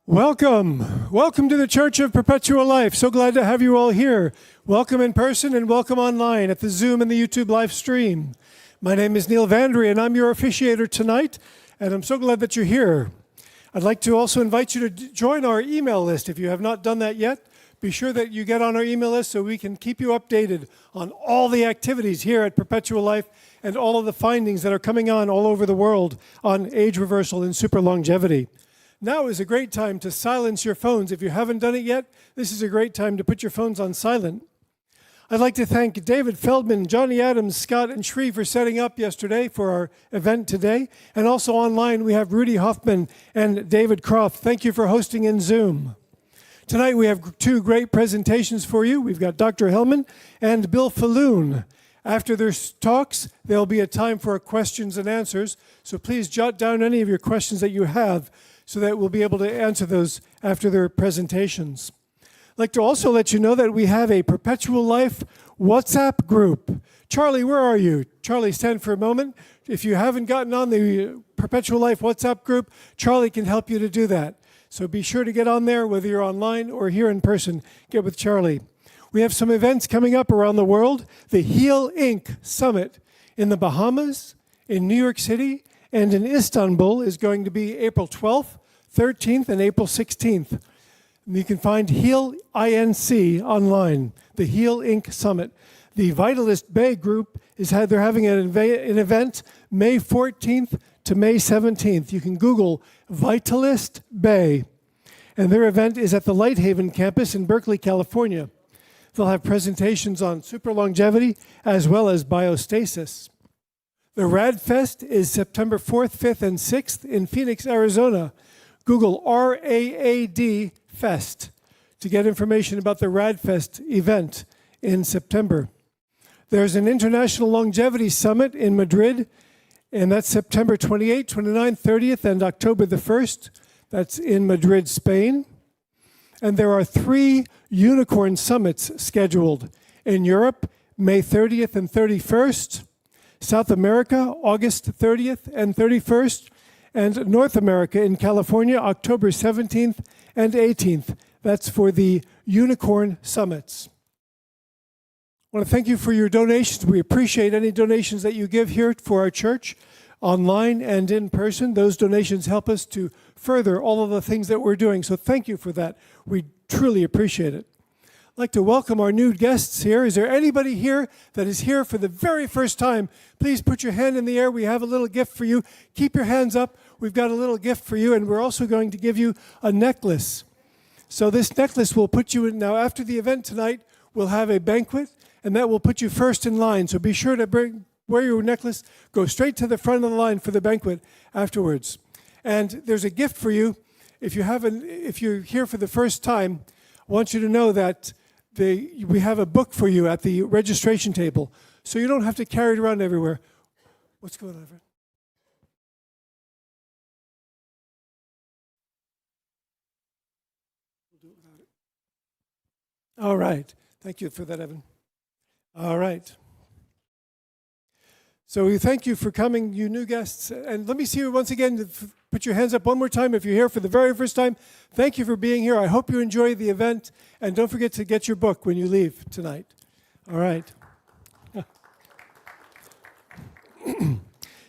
Welcome. Welcome to the Church of Perpetual Life. So glad to have you all here. Welcome in person and welcome online at the Zoom and the YouTube live stream. My name is Neil Vandry and I'm your officiator tonight, and I'm so glad that you're here. I'd like to also invite you to join our email list. If you have not done that yet, be sure that you get on our email list so we can keep you updated on all the activities here at Perpetual Life and all of the findings that are coming on all over the world on age reversal and super longevity. Now is a great time to silence your phones. If you haven't done it yet, this is a great time to put your phones on silent. I'd like to thank David Feldman, Johnny Adams, Scott, and Shree for setting up yesterday for our event today. And also online, we have Rudy Hoffman and David Croft. Thank you for hosting in Zoom. Tonight, we have two great presentations for you. We've got Dr. Helman and Bill Faloon. After their talks, there'll be a time for questions and answers. So please jot down any of your questions that you have so that we'll be able to answer those after their presentations. I'd like to also let you know that we have a Perpetual Life WhatsApp group. Charlie, where are you? Charlie, stand for a moment. If you haven't gotten on the Perpetual Life WhatsApp group, Charlie can help you to do that. So be sure to get on there, whether you're online or here in person. Get with Charlie. We have some events coming up around the world. The Heal Inc. Summit in the Bahamas, in New York City, and in Istanbul is going to be April 12th, 13th, and April 16th. You can find Heal INC online, the Heal Inc. Summit. The Vitalist Bay group they're having an event May 14th to May 17th. You can Google Vitalist Bay. And their event is at the Lighthaven campus in Berkeley, California. They'll have presentations on super longevity as well as biostasis. The RAAD is September 4th, 5th, and 6th in Phoenix, Arizona. Google RAAD Fest to get information about the RAAD event in September. There's an International Longevity Summit in Madrid, and that's September 28th, 29th, 30th, and October the 1st. That's in Madrid, Spain. And there are 3 unicorn summits scheduled in Europe, May 30th and 31st. South America, August 30th and 31st, and North America in California, October 17th and 18th. That's for the Unicorn Summits. I want to thank you for your donations. We appreciate any donations that you give here for our church, online and in person. Those donations help us to further all of the things that we're doing, so thank you for that. We truly appreciate it. I'd like to welcome our new guests here. Is there anybody here that is here for the very first time? Please put your hand in the air. We have a little gift for you. Keep your hands up. We've got a little gift for you, and we're also going to give you a necklace. So this necklace will put you in. Now, after the event tonight, we'll have a banquet, and that will put you first in line. So be sure to wear your necklace. Go straight to the front of the line for the banquet afterwards. And there's a gift for you. If you're here for the first time, I want you to know that we have a book for you at the registration table, so you don't have to carry it around everywhere. What's going on, Evan? We'll do it without it. All right. Thank you for that, Evan. All right. So we thank you for coming, you new guests. And let me see you once again. Put your hands up one more time if you're here for the very first time. Thank you for being here. I hope you enjoy the event. And don't forget to get your book when you leave tonight. All right.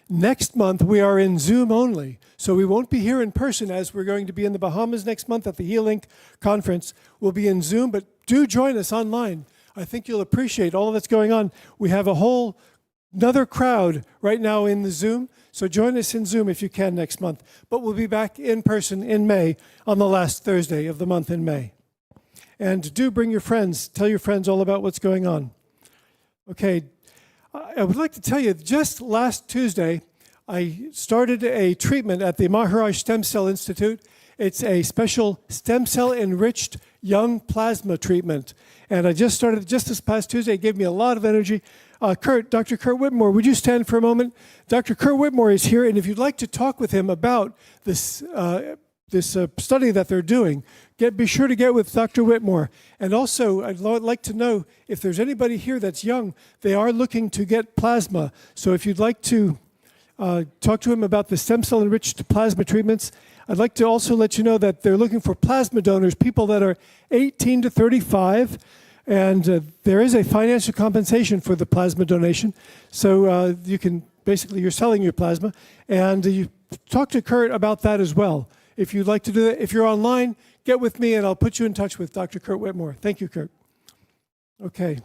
Next month, we are in Zoom only. So we won't be here in person, as we're going to be in the Bahamas next month at the Heal Inc. conference. We'll be in Zoom, but do join us online. I think you'll appreciate all that's going on. We have another crowd right now in the Zoom, so join us in Zoom if you can next month. But we'll be back in person in May on the last Thursday of the month in May. And do bring your friends. Tell your friends all about what's going on. Okay, I would like to tell you, just last Tuesday, I started a treatment at the Maharaj Stem Cell Institute. It's a special stem cell enriched young plasma treatment. And I just started just this past Tuesday. It gave me a lot of energy. Dr. Kurt Whitmore, would you stand for a moment? Dr. Kurt Whitmore is here, and if you'd like to talk with him about this study that they're doing, be sure to get with Dr. Whitmore. And also, I'd like to know if there's anybody here that's young, they are looking to get plasma. So if you'd like to talk to him about the stem cell enriched plasma treatments. I'd like to also let you know that they're looking for plasma donors, people that are 18 to 35, and there is a financial compensation for the plasma donation. So you can, basically, you're selling your plasma, and you talk to Kurt about that as well. If you'd like to do that, if you're online, get with me and I'll put you in touch with Dr. Kurt Whitmore. Thank you, Kurt. Okay.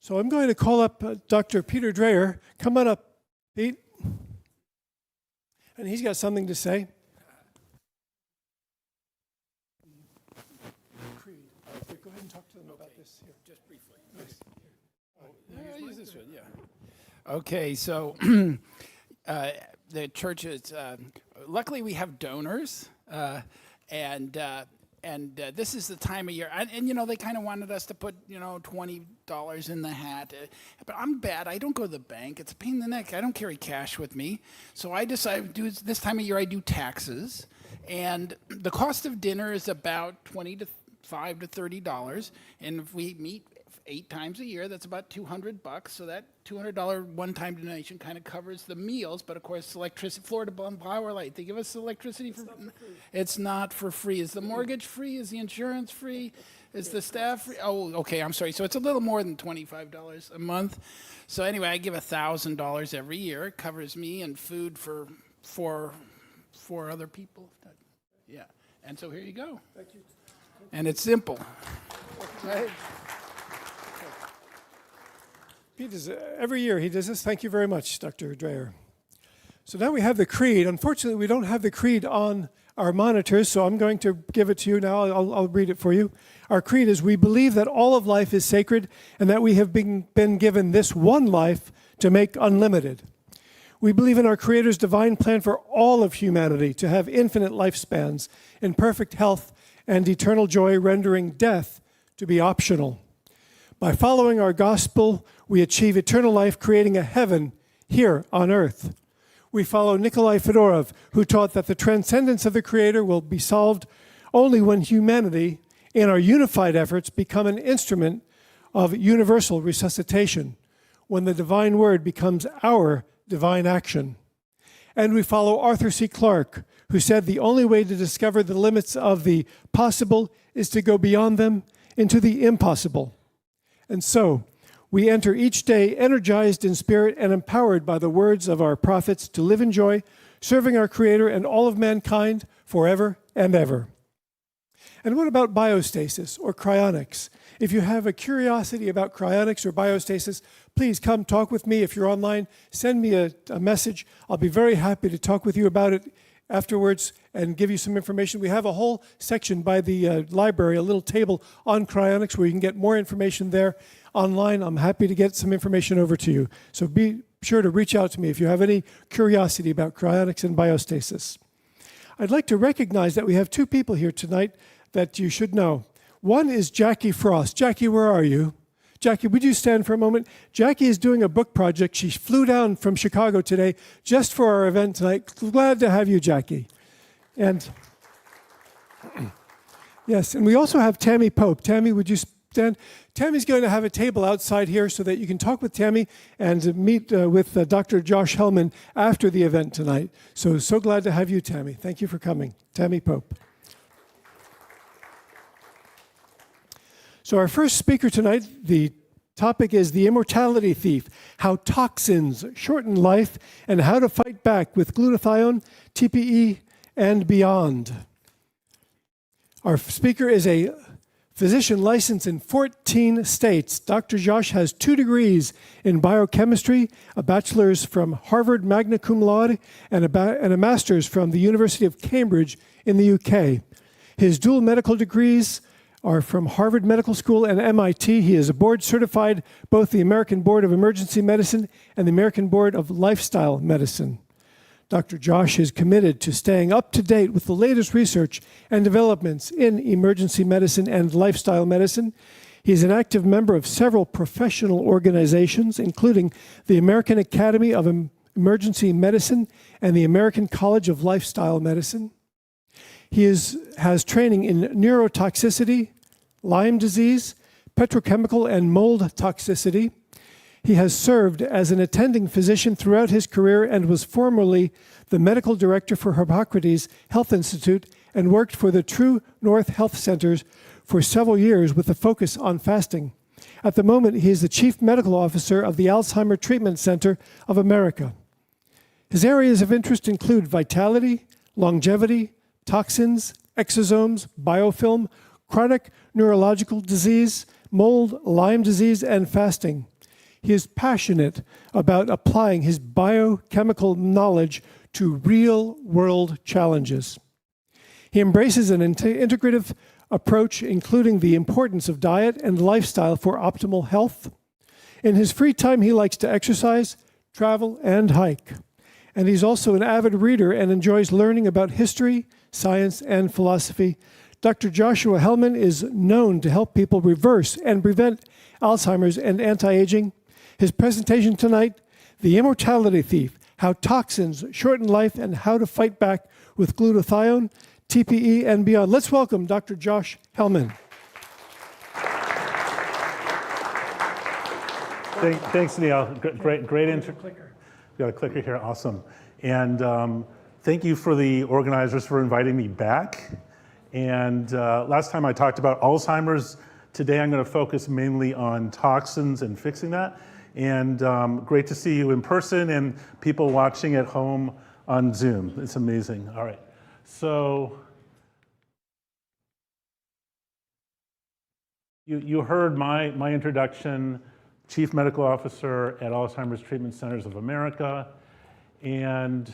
So I'm going to call up Dr. Peter Dreyer. Come on up, Pete. And he's got something to say. Creed. Go ahead and talk to them about this here. Just briefly. Yes. Use this one, yeah. Okay, so the church is, luckily we have donors, and this is the time of year, and you know, they kind of wanted us to put, you know, $20 in the hat, but I'm bad. I don't go to the bank. It's a pain in the neck. I don't carry cash with me, so I decided to do this time of year. I do taxes, and the cost of dinner is about $25 to $30, and if we meet 8 times a year, that's about $200. So that $200 one-time donation kind of covers the meals, but of course, electricity, Florida Power Light, they give us electricity for free. It's not for free. Is the mortgage free? Is the insurance free? Is the staff free? Oh, okay, I'm sorry. So it's a little more than $25 a month. So anyway, I give $1,000 every year. It covers me and food for four other people. Yeah, and so here you go. Thank you. And it's simple. Right? Pete does, every year he does this. Thank you very much, Dr. Dreyer. So now we have the creed. Unfortunately, we don't have the creed on our monitors, so I'm going to give it to you now. I'll read it for you. Our creed is, we believe that all of life is sacred and that we have been given this one life to make unlimited. We believe in our Creator's divine plan for all of humanity to have infinite lifespans in perfect health and eternal joy, rendering death to be optional. By following our gospel, we achieve eternal life, creating a heaven here on earth. We follow Nikolai Fedorov, who taught that the transcendence of the Creator will be solved only when humanity, in our unified efforts, become an instrument of universal resuscitation, when the divine word becomes our divine action. And we follow Arthur C. Clarke, who said the only way to discover the limits of the possible is to go beyond them into the impossible. And so, we enter each day energized in spirit and empowered by the words of our prophets to live in joy, serving our Creator and all of mankind forever and ever. And what about biostasis or cryonics? If you have a curiosity about cryonics or biostasis, please come talk with me. If you're online, send me a message. I'll be very happy to talk with you about it afterwards and give you some information. We have a whole section by the library, a little table on cryonics where you can get more information there online. I'm happy to get some information over to you. So be sure to reach out to me if you have any curiosity about cryonics and biostasis. I'd like to recognize that we have 2 people here tonight that you should know. One is Jackie Frost. Jackie, where are you? Jackie, would you stand for a moment? Jackie is doing a book project. She flew down from Chicago today just for our event tonight. Glad to have you, Jackie. And yes, and we also have Tammy Pope. Tammy, would you stand? Tammy's going to have a table outside here so that you can talk with Tammy and meet with Dr. Josh Helman after the event tonight. So glad to have you, Tammy. Thank you for coming. Tammy Pope. So our first speaker tonight, the topic is the Immortality Thief, how toxins shorten life and how to fight back with glutathione, TPE, and beyond. Our speaker is a physician licensed in 14 states. Dr. Josh has 2 degrees in biochemistry, a bachelor's from Harvard magna cum laude, and a master's from the University of Cambridge in the UK. His dual medical degrees are from Harvard Medical School and MIT. He is board certified, both the American Board of Emergency Medicine and the American Board of Lifestyle Medicine. Dr. Josh is committed to staying up to date with the latest research and developments in emergency medicine and lifestyle medicine. He is an active member of several professional organizations, including the American Academy of Emergency Medicine and the American College of Lifestyle Medicine. He has training in neurotoxicity, Lyme disease, petrochemical and mold toxicity. He has served as an attending physician throughout his career and was formerly the medical director for Hippocrates Health Institute and worked for the True North Health Centers for several years with a focus on fasting. At the moment, he is the Chief Medical Officer of the Alzheimer Treatment Center of America. His areas of interest include vitality, longevity, toxins, exosomes, biofilm, chronic neurological disease, mold, Lyme disease, and fasting. He is passionate about applying his biochemical knowledge to real-world challenges. He embraces an integrative approach, including the importance of diet and lifestyle for optimal health. In his free time, he likes to exercise, travel, and hike. And he's also an avid reader and enjoys learning about history, science, and philosophy. Dr. Joshua Helman is known to help people reverse and prevent Alzheimer's and anti-aging. His presentation tonight, The Immortality Thief, How Toxins Shorten Life and How to Fight Back with Glutathione, TPE, and Beyond. Let's welcome Dr. Josh Helman. Thanks, Neil. Great intro. Got a clicker here, awesome. And thank you for the organizers for inviting me back. And last time I talked about Alzheimer's. Today I'm going to focus mainly on toxins and fixing that. And great to see you in person and people watching at home on Zoom. It's amazing. All right. So you heard my introduction, Chief Medical Officer at Alzheimer's Treatment Centers of America. And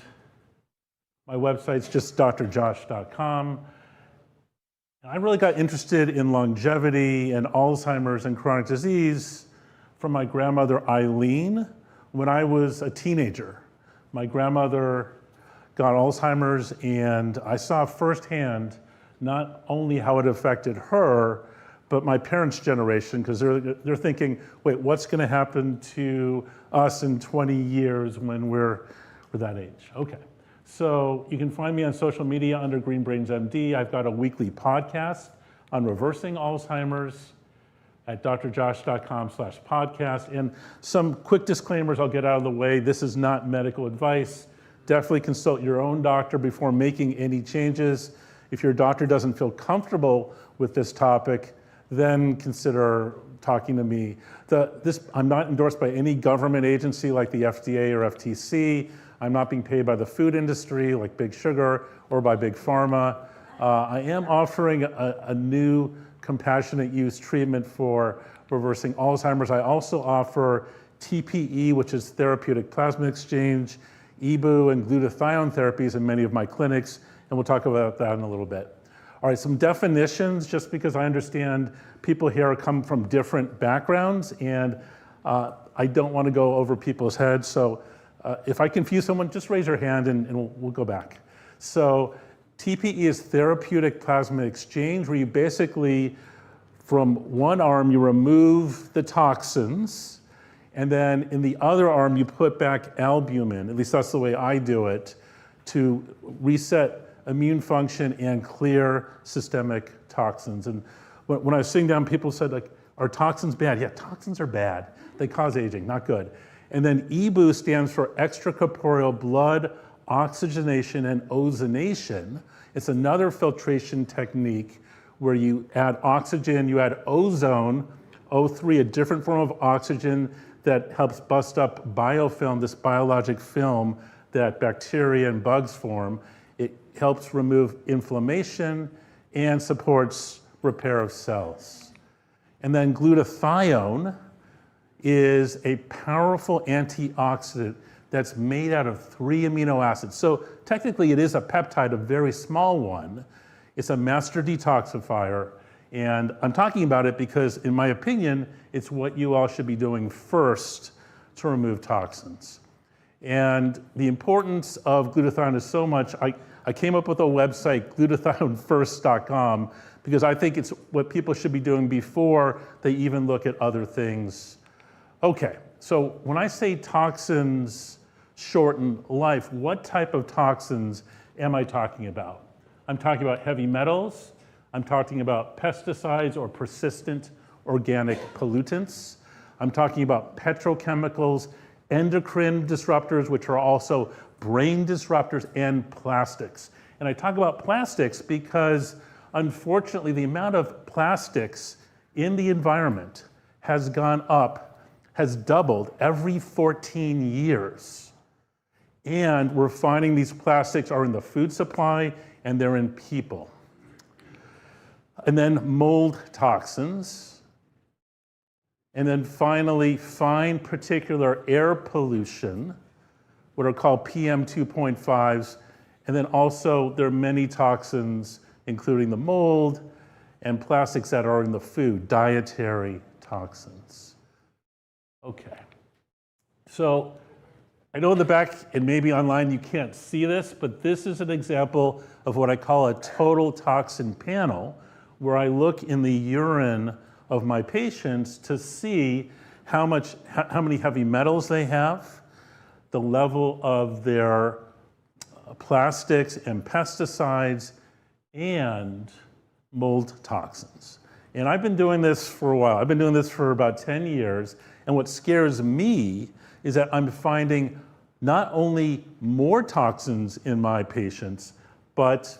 my website's just drjosh.com. I really got interested in longevity and Alzheimer's and chronic disease from my grandmother Eileen when I was a teenager. My grandmother got Alzheimer's, and I saw firsthand not only how it affected her, but my parents' generation, because they're thinking, wait, what's going to happen to us in 20 years when we're that age? Okay. So you can find me on social media under Green Brains MD. I've got a weekly podcast on reversing Alzheimer's at drjosh.com/podcast. And some quick disclaimers I'll get out of the way. This is not medical advice. Definitely consult your own doctor before making any changes. If your doctor doesn't feel comfortable with this topic, then consider talking to me. I'm not endorsed by any government agency like the FDA or FTC. I'm not being paid by the food industry like Big Sugar or by Big Pharma. I am offering a new compassionate use treatment for reversing Alzheimer's. I also offer TPE, which is therapeutic plasma exchange, EBU, and glutathione therapies in many of my clinics, and we'll talk about that in a little bit. All right, some definitions, just because I understand people here come from different backgrounds, and I don't want to go over people's heads, so if I confuse someone, just raise your hand and we'll go back. So TPE is therapeutic plasma exchange, where you basically, from one arm, you remove the toxins, and then in the other arm, you put back albumin. At least that's the way I do it, to reset immune function and clear systemic toxins. And when I was sitting down, people said, like, are toxins bad? Yeah, toxins are bad. They cause aging, not good. And then EBU stands for extracorporeal blood oxygenation and ozonation. It's another filtration technique where you add oxygen, you add ozone, O3, a different form of oxygen that helps bust up biofilm, this biologic film that bacteria and bugs form. It helps remove inflammation and supports repair of cells. And then glutathione is a powerful antioxidant that's made out of 3 amino acids. So technically it is a peptide, a very small one. It's a master detoxifier. And I'm talking about it because, in my opinion, it's what you all should be doing first to remove toxins. And the importance of glutathione is so much, I came up with a website, glutathionefirst.com, because I think it's what people should be doing before they even look at other things. Okay, so when I say toxins shorten life, what type of toxins am I talking about? I'm talking about heavy metals. I'm talking about pesticides or persistent organic pollutants. I'm talking about petrochemicals, endocrine disruptors, which are also brain disruptors, and plastics. And I talk about plastics because, unfortunately, the amount of plastics in the environment has gone up, has doubled every 14 years. And we're finding these plastics are in the food supply and they're in people. And then mold toxins. And then finally, fine particular air pollution, what are called PM 2.5s. And then also there are many toxins, including the mold and plastics that are in the food, dietary toxins. Okay. So I know in the back and maybe online you can't see this, but this is an example of what I call a total toxin panel, where I look in the urine of my patients to see how many heavy metals they have, the level of their plastics and pesticides, and mold toxins. And I've been doing this for a while. I've been doing this for about 10 years. And what scares me is that I'm finding not only more toxins in my patients, but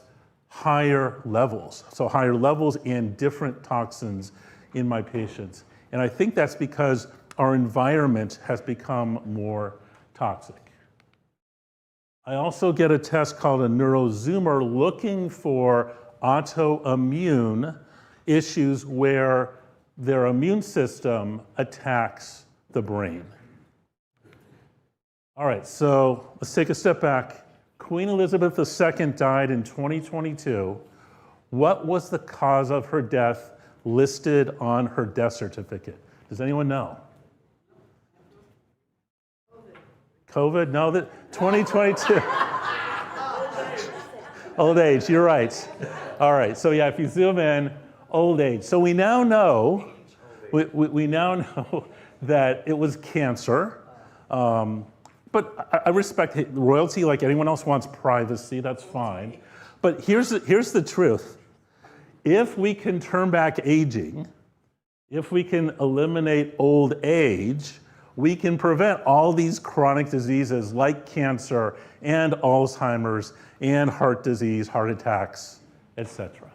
higher levels. So higher levels and different toxins in my patients. And I think that's because our environment has become more toxic. I also get a test called a neurozoomer looking for autoimmune issues where their immune system attacks the brain. All right, so let's take a step back. Queen Elizabeth II died in 2022. What was the cause of her death listed on her death certificate? Does anyone know? COVID? No, 2022. Old age, you're right. All right, so yeah, if you zoom in, old age. So we now know, we now know that it was cancer. But I respect royalty, like anyone else wants privacy, that's fine. But here's the truth. If we can turn back aging, if we can eliminate old age, we can prevent all these chronic diseases like cancer and Alzheimer's and heart disease, heart attacks, etc.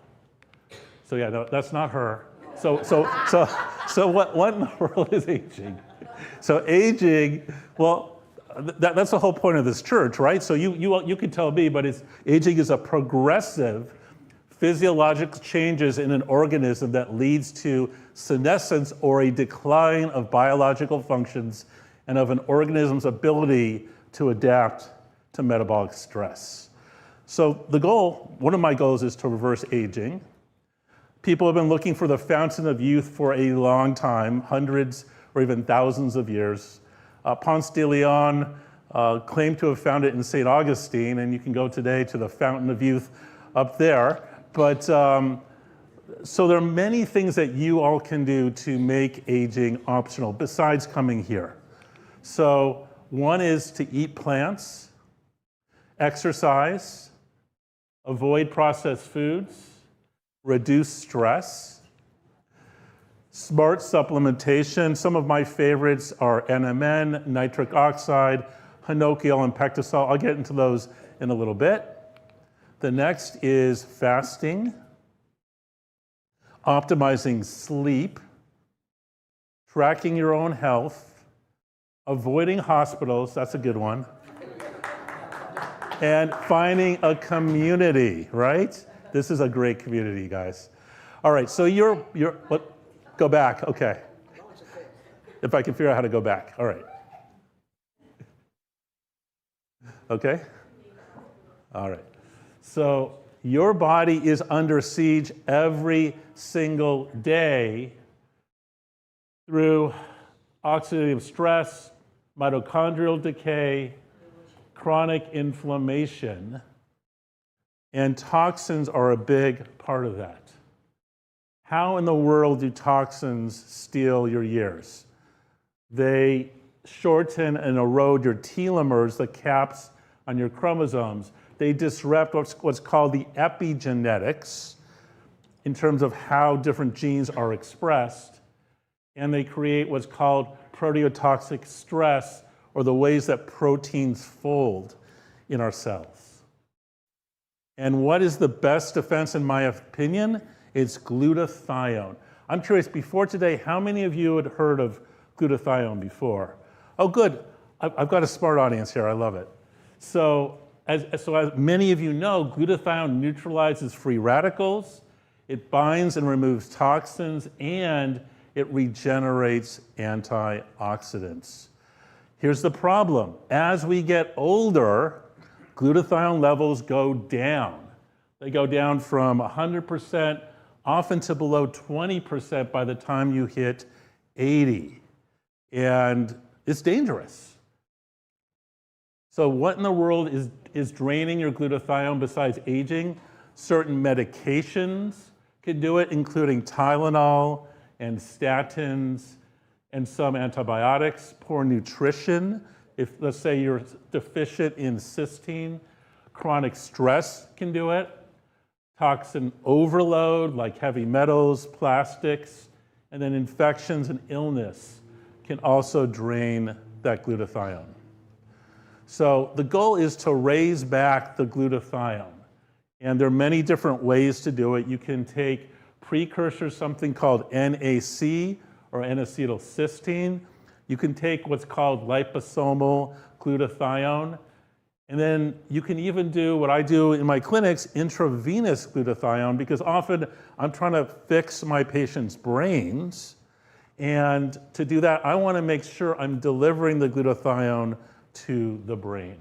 So yeah, no, that's not her. So what in the world is aging? So aging, well, that's the whole point of this church, right? So you could tell me, but aging is a progressive physiological changes in an organism that leads to senescence or a decline of biological functions and of an organism's ability to adapt to metabolic stress. So the goal, one of my goals, is to reverse aging. People have been looking for the fountain of youth for a long time, hundreds or even thousands of years. Ponce de Leon claimed to have found it in St. Augustine, and you can go today to the Fountain of Youth up there. But so there are many things that you all can do to make aging optional besides coming here. So one is to eat plants, exercise, avoid processed foods, reduce stress, smart supplementation. Some of my favorites are NMN, nitric oxide, hinokiol, and pectosol. I'll get into those in a little bit. The next is fasting, optimizing sleep, tracking your own health, avoiding hospitals, that's a good one, and finding a community, right? This is a great community, guys. All right, so you're what? Go back, okay. If I can figure out how to go back, all right. Okay? All right. So your body is under siege every single day through oxidative stress, mitochondrial decay, chronic inflammation, and toxins are a big part of that. How in the world do toxins steal your years? They shorten and erode your telomeres, the caps on your chromosomes. They disrupt what's called the epigenetics in terms of how different genes are expressed. and they create what's called proteotoxic stress, or the ways that proteins fold in our cells. And what is the best defense, in my opinion? It's glutathione. I'm curious, before today, how many of you had heard of glutathione before? Oh, good. I've got a smart audience here. I love it. So as many of you know, glutathione neutralizes free radicals, it binds and removes toxins, and it regenerates antioxidants. Here's the problem. As we get older, glutathione levels go down. They go down from 100% often to below 20% by the time you hit 80. And it's dangerous. So what in the world is draining your glutathione besides aging? Certain medications can do it, including Tylenol and statins and some antibiotics. Poor nutrition, if let's say you're deficient in cysteine. Chronic stress can do it. Toxin overload, like heavy metals, plastics, and then infections and illness can also drain that glutathione. So the goal is to raise back the glutathione. And there are many different ways to do it. You can take precursors, something called NAC, or N-acetylcysteine. You can take what's called liposomal glutathione. And then you can even do what I do in my clinics, intravenous glutathione, because often I'm trying to fix my patients' brains. And to do that, I want to make sure I'm delivering the glutathione to the brain.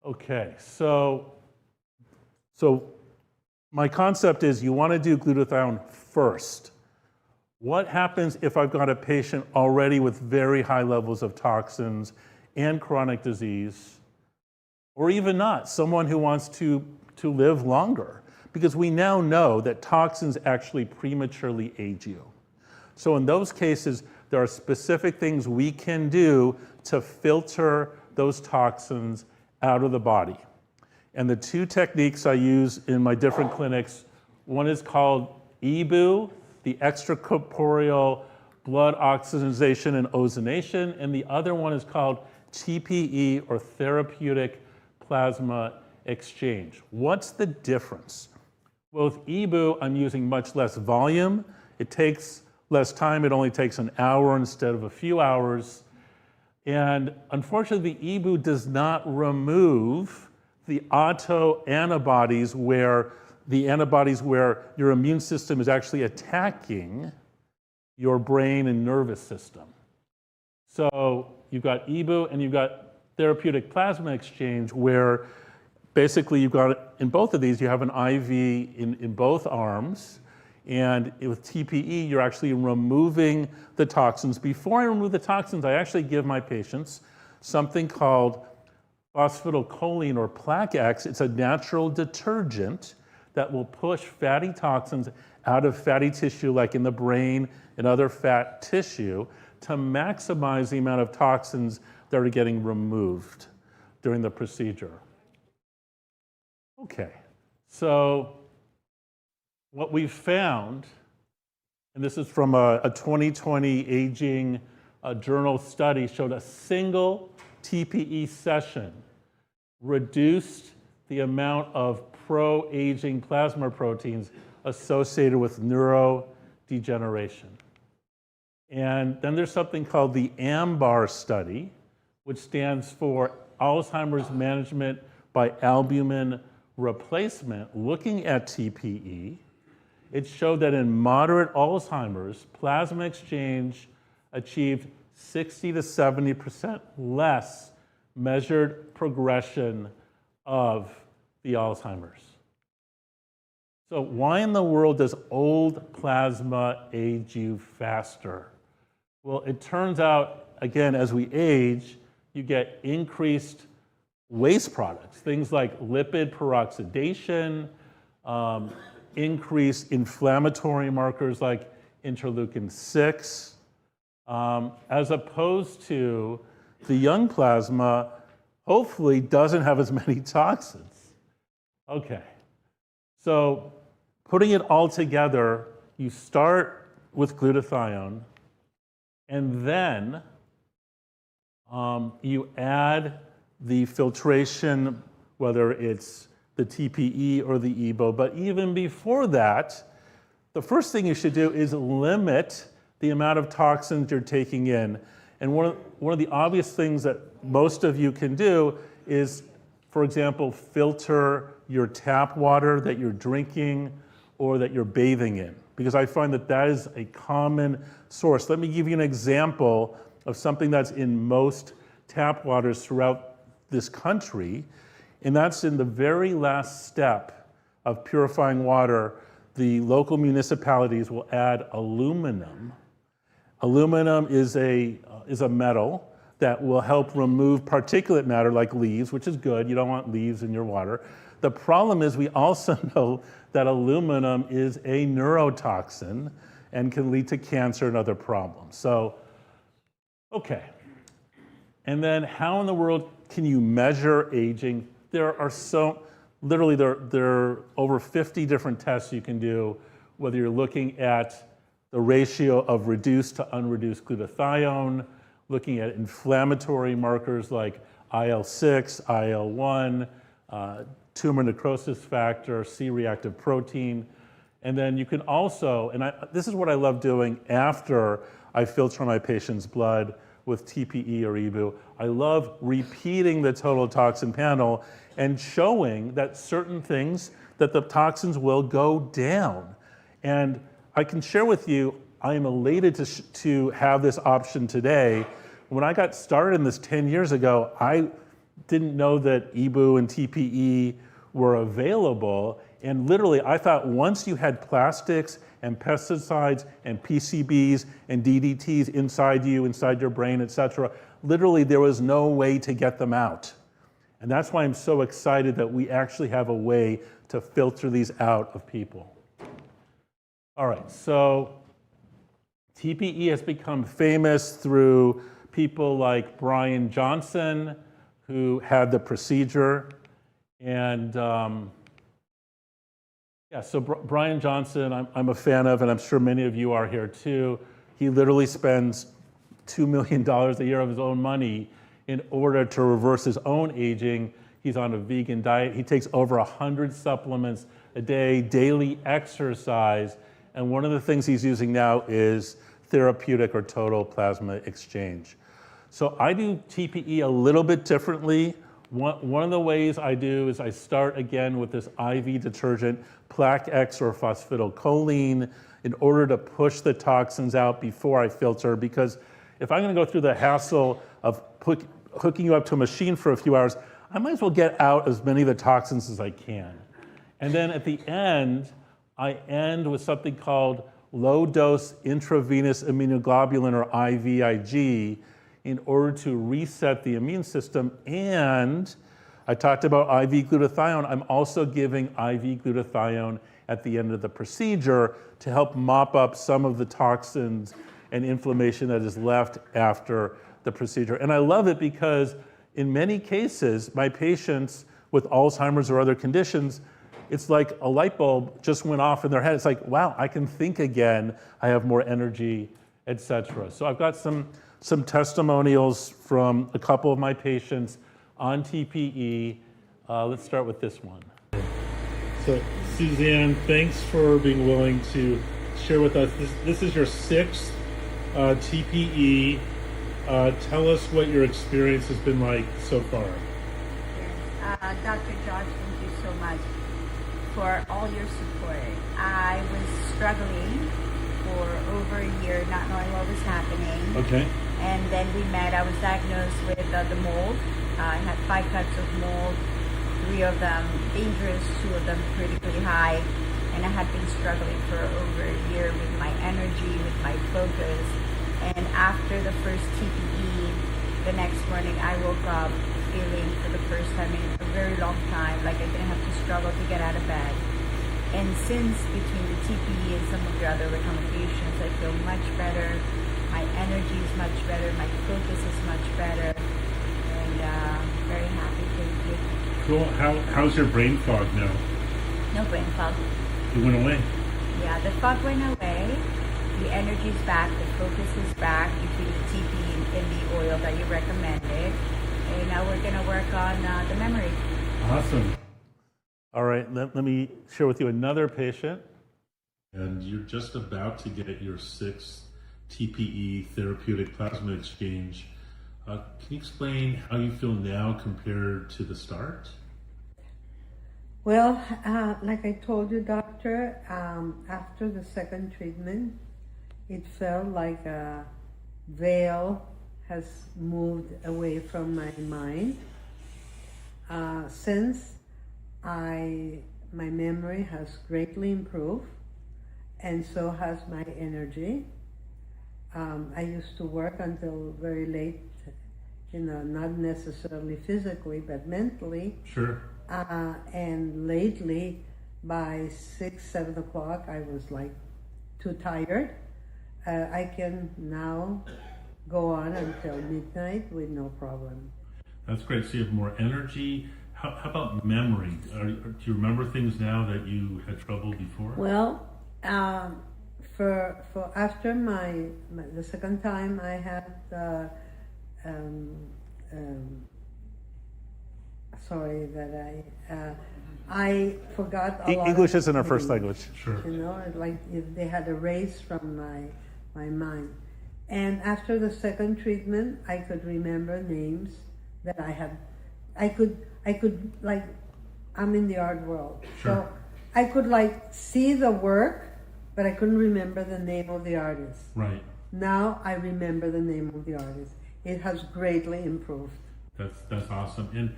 Okay, so my concept is you want to do glutathione first. What happens if I've got a patient already with very high levels of toxins and chronic disease, or even not, someone who wants to live longer? Because we now know that toxins actually prematurely age you. So in those cases, there are specific things we can do to filter those toxins out of the body. And the two techniques I use in my different clinics, one is called EBU, the extracorporeal blood oxygenation and ozonation, and the other one is called TPE, or therapeutic plasma exchange. What's the difference? Well, with EBU, I'm using much less volume. It takes less time. It only takes an hour instead of a few hours. And unfortunately, the EBU does not remove the autoantibodies, where your immune system is actually attacking your brain and nervous system. So you've got EBU and you've got therapeutic plasma exchange, where basically you've got, in both of these, you have an IV in both arms. And with TPE, you're actually removing the toxins. Before I remove the toxins, I actually give my patients something called phosphatidylcholine, or Plaque X. It's a natural detergent that will push fatty toxins out of fatty tissue, like in the brain and other fat tissue, to maximize the amount of toxins that are getting removed during the procedure. Okay, so what we've found, and this is from a 2020 aging journal study, showed a single TPE session reduced the amount of pro-aging plasma proteins associated with neurodegeneration. And then there's something called the AMBAR study, which stands for Alzheimer's Management by Albumin Replacement, looking at TPE. It showed that in moderate Alzheimer's, plasma exchange achieved 60 to 70% less measured progression of the Alzheimer's. So why in the world does old plasma age you faster? Well, it turns out, again, as we age, you get increased waste products, things like lipid peroxidation, increased inflammatory markers like interleukin-6, as opposed to the young plasma, hopefully doesn't have as many toxins. Okay, so putting it all together, you start with glutathione, and then you add the filtration, whether it's the TPE or the EBO. But even before that, the first thing you should do is limit the amount of toxins you're taking in. And one of the obvious things that most of you can do is, for example, filter your tap water that you're drinking or that you're bathing in, because I find that that is a common source. Let me give you an example of something that's in most tap waters throughout this country, and that's in the very last step of purifying water. The local municipalities will add aluminum. Aluminum is a metal that will help remove particulate matter like leaves, which is good. You don't want leaves in your water. The problem is we also know that aluminum is a neurotoxin and can lead to cancer and other problems. So, okay. And then how in the world can you measure aging? There are literally there are over 50 different tests you can do, whether you're looking at the ratio of reduced to unreduced glutathione, looking at inflammatory markers like IL-6, IL-1, tumor necrosis factor, C-reactive protein. And then you can also, and this is what I love doing after I filter my patient's blood with TPE or EBO, I love repeating the total toxin panel and showing that certain things, that the toxins will go down. And I can share with you, I am elated to have this option today. When I got started in this 10 years ago, I didn't know that EBO and TPE were available. And literally, I thought once you had plastics and pesticides and PCBs and DDTs inside you, inside your brain, et cetera, literally there was no way to get them out. And that's why I'm so excited that we actually have a way to filter these out of people. All right, so TPE has become famous through people like Brian Johnson, who had the procedure. And yeah, so Brian Johnson, I'm a fan of, and I'm sure many of you are here too. He literally spends $2 million a year of his own money in order to reverse his own aging. He's on a vegan diet. He takes over 100 supplements a day, daily exercise. And one of the things he's using now is therapeutic or total plasma exchange. So I do TPE a little bit differently. One of the ways I do is I start again with this IV detergent, Plaque X or phosphatidylcholine, in order to push the toxins out before I filter, because if I'm gonna go through the hassle of hooking you up to a machine for a few hours, I might as well get out as many of the toxins as I can. And then at the end, I end with something called low-dose intravenous immunoglobulin, or IVIG, in order to reset the immune system. And I talked about IV glutathione. I'm also giving IV glutathione at the end of the procedure to help mop up some of the toxins and inflammation that is left after the procedure. And I love it because in many cases, my patients with Alzheimer's or other conditions, it's like a light bulb just went off in their head. It's like, wow, I can think again. I have more energy, etc. So I've got some testimonials from a couple of my patients on TPE. Let's start with this one. So Suzanne, thanks for being willing to share with us. This is your sixth TPE. Tell us what your experience has been like so far. Yes. Dr. Josh, thank you so much for all your support. I was struggling for over a year, not knowing what was happening. Okay. And then we met. I was diagnosed with the mold. I had 5 types of mold, 3 of them dangerous, 2 of them critically high. And I had been struggling for over a year with my energy, with my focus. And after the first TPE, the next morning I woke up feeling for the first time in a very long time like I didn't have to struggle to get out of bed. And since between the TPE and some of the other recommendations, I feel much better. My energy is much better. My focus is much better. And very happy. Thank you. Cool. How's your brain fog now? No brain fog. It went away. Yeah, the fog went away. the energy is back, the focus is back due to the TPE and the oil that you recommended. And now we're going to work on the memory. Awesome. All right, let me share with you another patient. And you're just about to get your 6th TPE therapeutic plasma exchange. Can you explain how you feel now compared to the start? Well, like I told you, doctor, after the second treatment, it felt like a veil has moved away from my mind. Since my memory has greatly improved, and so has my energy. I used to work until very late, not necessarily physically, but mentally. Sure. And lately, by 6, 7 o'clock, I was like too tired. I can now go on until midnight with no problem. That's great. So you have more energy. How about memory? Do you remember things now that you had trouble before? Well, for after the second time I had sorry that I forgot a lot. English of isn't our first things, language. Sure. Like if they had erased from my mind. And after the second treatment, I could remember names that I had. I could like, I'm in the art world. Sure. So I could like see the work, but I couldn't remember the name of the artist. Right. Now I remember the name of the artist. It has greatly improved. That's awesome. And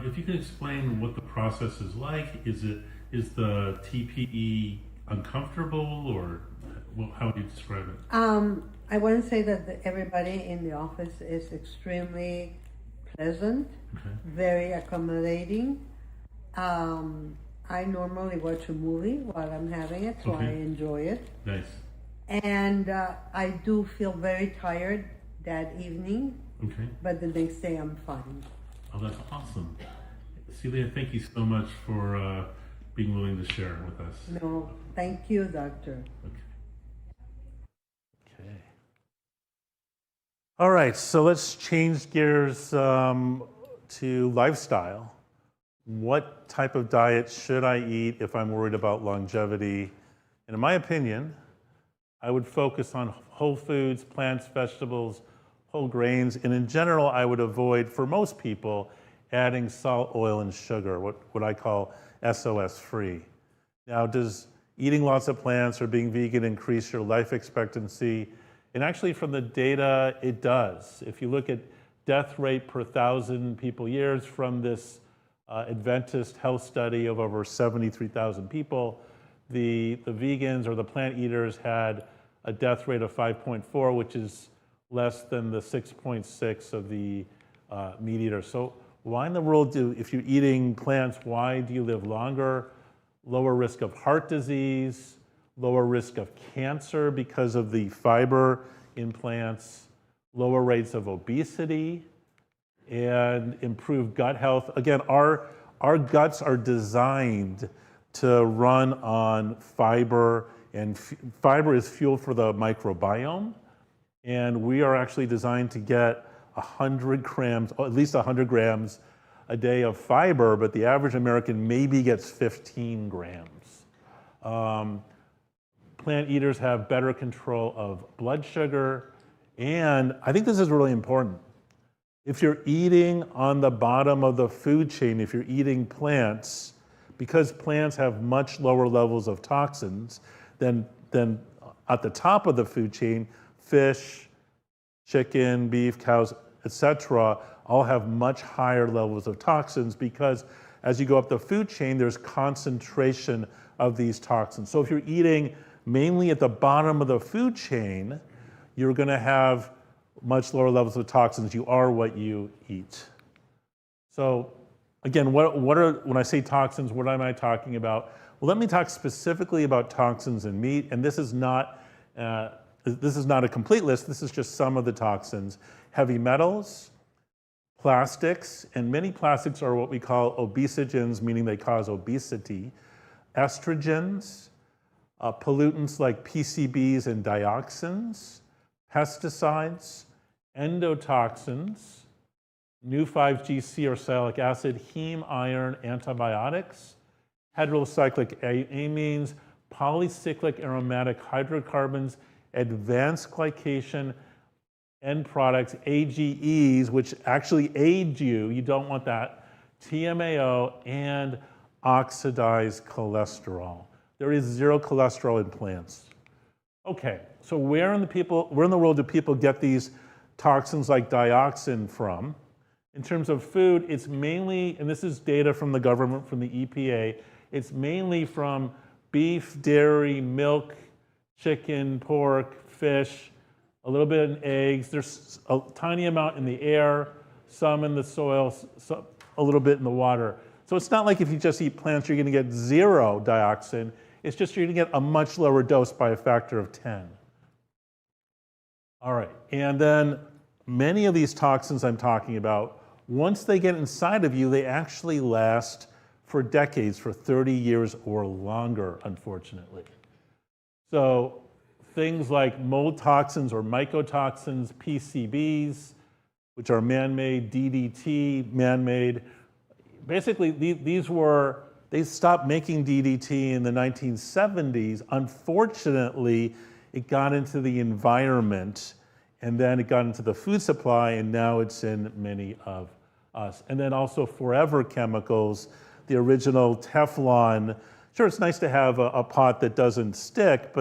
if you can explain what the process is like, is the TPE uncomfortable, or how would you describe it? I want to say that everybody in the office is extremely pleasant, Okay. very accommodating. I normally watch a movie while I'm having it, so I Okay. enjoy it. Nice. And I do feel very tired that evening, Okay. but the next day I'm fine. Oh, that's awesome. Celia, thank you so much for being willing to share with us. No, thank you, doctor. Okay. Okay. All right, so let's change gears to lifestyle. What type of diet should I eat if I'm worried about longevity? And in my opinion, I would focus on whole foods, plants, vegetables, whole grains, and in general, I would avoid, for most people, adding salt, oil, and sugar, what I call SOS free. Now, does eating lots of plants or being vegan increase your life expectancy? And actually, from the data, it does. If you look at death rate per 1,000 people years from this Adventist health study of over 73,000 people, the vegans or the plant eaters had a death rate of 5.4, which is less than the 6.6 of the meat eaters. So why in the world if you're eating plants, why do you live longer? Lower risk of heart disease, lower risk of cancer because of the fiber in plants, lower rates of obesity, and improved gut health. Again, our guts are designed to run on fiber, and fiber is fuel for the microbiome. And we are actually designed to get 100 grams, or at least 100 grams a day of fiber, but the average American maybe gets 15 grams. Plant eaters have better control of blood sugar, and I think this is really important. If you're eating on the bottom of the food chain, if you're eating plants, because plants have much lower levels of toxins than at the top of the food chain, fish, chicken, beef, cows, etc., all have much higher levels of toxins because as you go up the food chain, there's concentration of these toxins. So if you're eating mainly at the bottom of the food chain, you're going to have much lower levels of toxins. You are what you eat. So again, when I say toxins, what am I talking about? Well, let me talk specifically about toxins in meat, and this is not a complete list. This is just some of the toxins. Heavy metals, plastics, and many plastics are what we call obesogens, meaning they cause obesity. Estrogens, pollutants like PCBs and dioxins, pesticides, endotoxins, new 5-GC or sialic acid, heme iron antibiotics, heterocyclic amines, polycyclic aromatic hydrocarbons, advanced glycation end products, AGEs, which actually age you, you don't want that, TMAO, and oxidized cholesterol. There is zero cholesterol in plants. Okay, so where in the world do people get these toxins like dioxin from? In terms of food, it's mainly, and this is data from the government, from the EPA, it's mainly from beef, dairy, milk, chicken, pork, fish, a little bit in eggs. There's a tiny amount in the air, some in the soil, a little bit in the water. So it's not like if you just eat plants, you're going to get zero dioxin. It's just you're going to get a much lower dose by a factor of 10. All right, and then many of these toxins I'm talking about, once they get inside of you, they actually last for decades, for 30 years or longer, unfortunately. So things like mold toxins or mycotoxins, PCBs, which are man-made, DDT, man-made. Basically, they stopped making DDT in the 1970s. Unfortunately, it got into the environment, and then it got into the food supply, and now it's in many of us. And then also forever chemicals, the original Teflon. Sure, it's nice to have a pot that doesn't stick,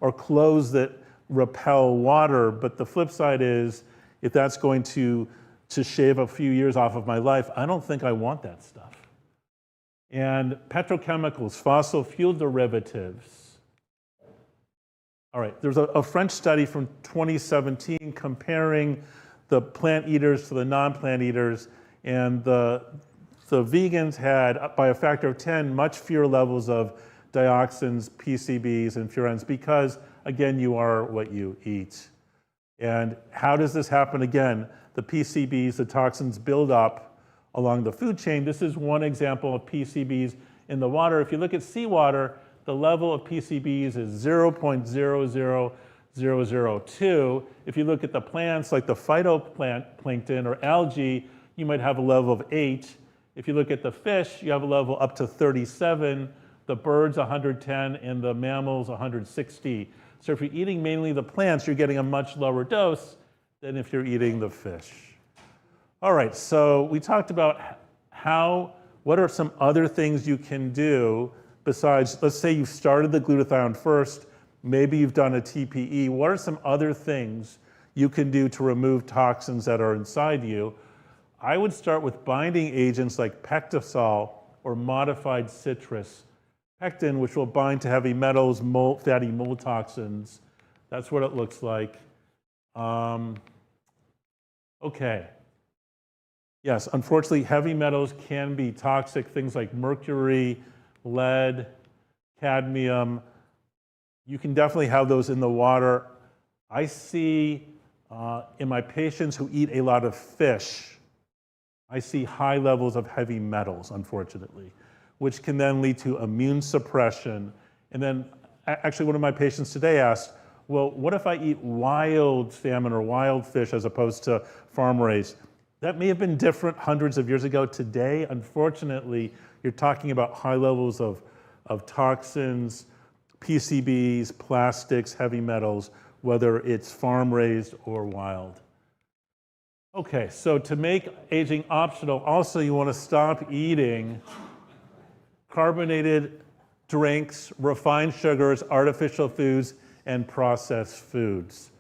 or clothes that repel water, but the flip side is, if that's going to shave a few years off of my life, I don't think I want that stuff. And petrochemicals, fossil fuel derivatives. All right, there's a French study from 2017 comparing the plant eaters to the non-plant eaters, and the vegans had, by a factor of 10, much fewer levels of dioxins, PCBs, and furans because, again, you are what you eat. And how does this happen again? The PCBs, the toxins build up along the food chain. This is one example of PCBs in the water. If you look at seawater, the level of PCBs is 0.00002. If you look at the plants, like the phytoplankton or algae, you might have a level of 8. If you look at the fish, you have a level up to 37, the birds 110, and the mammals 160. So if you're eating mainly the plants, you're getting a much lower dose than if you're eating the fish. All right, so we talked about what are some other things you can do besides, let's say you've started the glutathione first, maybe you've done a TPE. What are some other things you can do to remove toxins that are inside you? I would start with binding agents like pectosol or modified citrus pectin, which will bind to heavy metals, fatty mold toxins. That's what it looks like. Okay. Yes, unfortunately, heavy metals can be toxic. Things like mercury, lead, cadmium. You can definitely have those in the water. I see in my patients who eat a lot of fish, I see high levels of heavy metals, unfortunately, which can then lead to immune suppression. And then actually one of my patients today asked, well, what if I eat wild salmon or wild fish as opposed to farm raised? That may have been different hundreds of years ago. Today, unfortunately, you're talking about high levels of toxins, PCBs, plastics, heavy metals, whether it's farm raised or wild. Okay, so to make aging optional, also you want to stop eating carbonated drinks, refined sugars, artificial foods, and processed foods.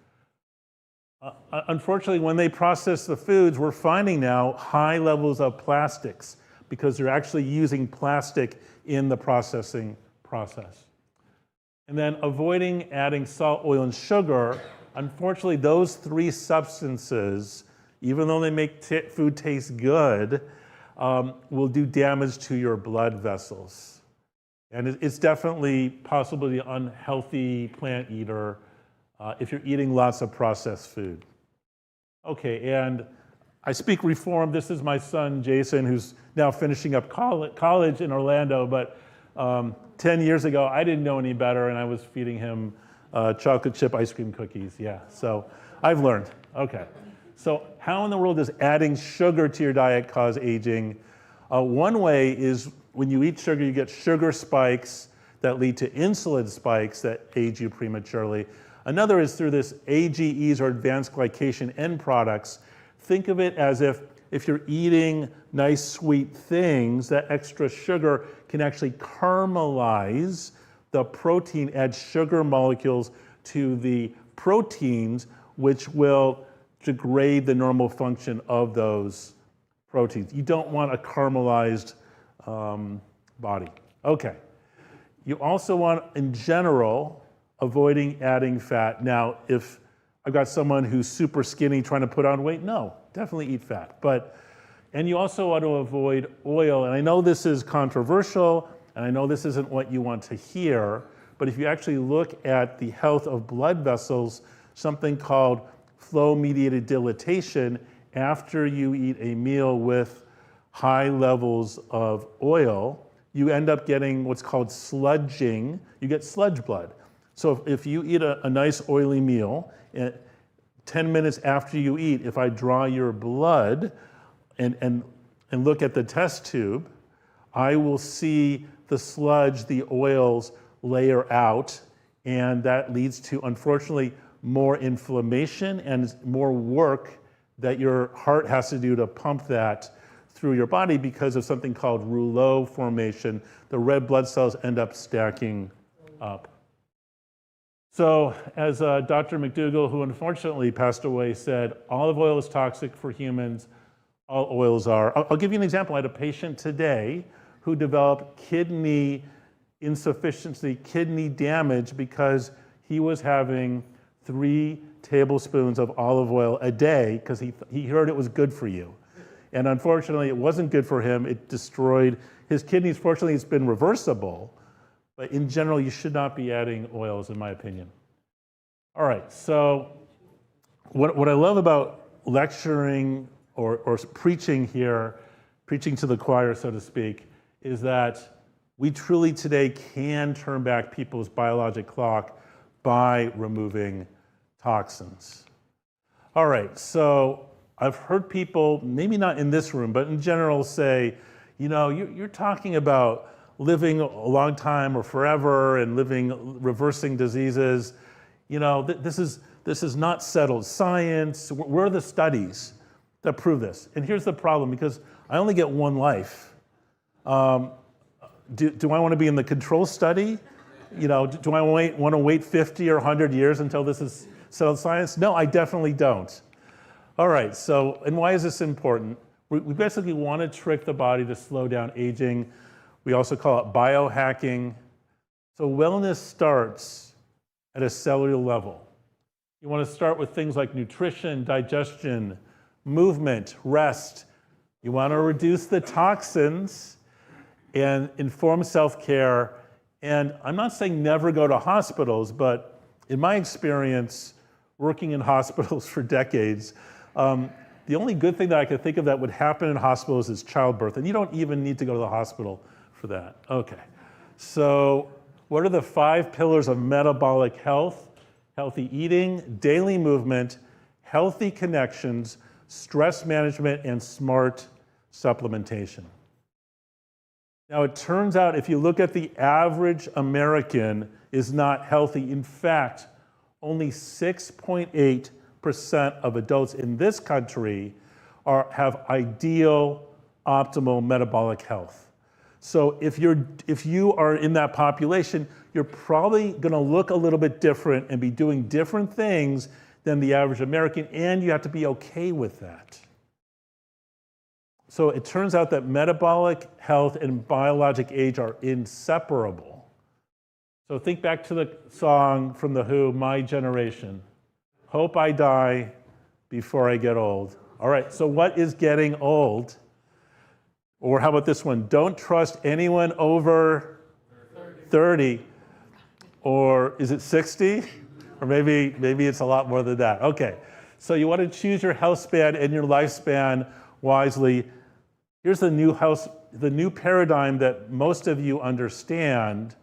Unfortunately, when they process the foods, we're finding now high levels of plastics because they're actually using plastic in the processing process. And then avoiding adding salt, oil, and sugar. Unfortunately, those three substances, even though they make food taste good, will do damage to your blood vessels. And it's definitely possible to be an unhealthy plant eater if you're eating lots of processed food. Okay, and I speak reform. This is my son, Jason, who's now finishing up college in Orlando, but 10 years ago, I didn't know any better, and I was feeding him chocolate chip ice cream cookies. Yeah, so I've learned. Okay. So how in the world does adding sugar to your diet cause aging? One way is when you eat sugar, you get sugar spikes that lead to insulin spikes that age you prematurely. Another is through this AGEs, or advanced glycation end products. Think of it as if you're eating nice sweet things, that extra sugar can actually caramelize the protein, add sugar molecules to the proteins, which will degrade the normal function of those proteins. You don't want a caramelized body. Okay. You also want, in general, avoiding adding fat. Now, if I've got someone who's super skinny trying to put on weight, no, definitely eat fat. And you also want to avoid oil. And I know this is controversial, and I know this isn't what you want to hear, but if you actually look at the health of blood vessels, something called flow-mediated dilatation, after you eat a meal with high levels of oil, you end up getting what's called sludging. You get sludge blood. So if you eat a nice oily meal, 10 minutes after you eat, if I draw your blood and look at the test tube, I will see the sludge, the oils layer out, and that leads to, unfortunately, more inflammation and more work that your heart has to do to pump that through your body because of something called rouleau formation. The red blood cells end up stacking up. So as Dr. McDougall, who unfortunately passed away, said, olive oil is toxic for humans. All oils are. I'll give you an example. I had a patient today who developed kidney insufficiency, kidney damage, because he was having 3 tablespoons of olive oil a day because he heard it was good for you. And unfortunately, it wasn't good for him. It destroyed his kidneys. Fortunately, it's been reversible. But in general, you should not be adding oils, in my opinion. All right, so what I love about lecturing or preaching here, preaching to the choir, so to speak, is that we truly today can turn back people's biologic clock by removing toxins. All right, so I've heard people, maybe not in this room, but in general say, you know, you're talking about living a long time or forever and reversing diseases. You know, this is not settled science. Where are the studies that prove this? And here's the problem, because I only get one life. Do I want to be in the control study? You know, do I want to wait 50 or 100 years until this is settled science? No, I definitely don't. All right, so, and why is this important? We basically want to trick the body to slow down aging. We also call it biohacking. So wellness starts at a cellular level. You want to start with things like nutrition, digestion, movement, rest. You want to reduce the toxins and inform self-care. And I'm not saying never go to hospitals, but in my experience, working in hospitals for decades, the only good thing that I could think of that would happen in hospitals is childbirth. And you don't even need to go to the hospital for that. Okay. So what are the 5 pillars of metabolic health? Healthy eating, daily movement, healthy connections, stress management, and smart supplementation. Now, it turns out if you look at the average American is not healthy. In fact, only 6.8% of adults in this country have ideal, optimal metabolic health. So if you are in that population, you're probably going to look a little bit different and be doing different things than the average American, and you have to be okay with that. So it turns out that metabolic health and biologic age are inseparable. So think back to the song from The Who, My Generation. Hope I die before I get old. All right, so what is getting old? Or how about this one? Don't trust anyone over 30. Or is it 60? Or maybe it's a lot more than that. Okay, so you want to choose your health span and your lifespan wisely. Here's the new health the new paradigm that most of you understand,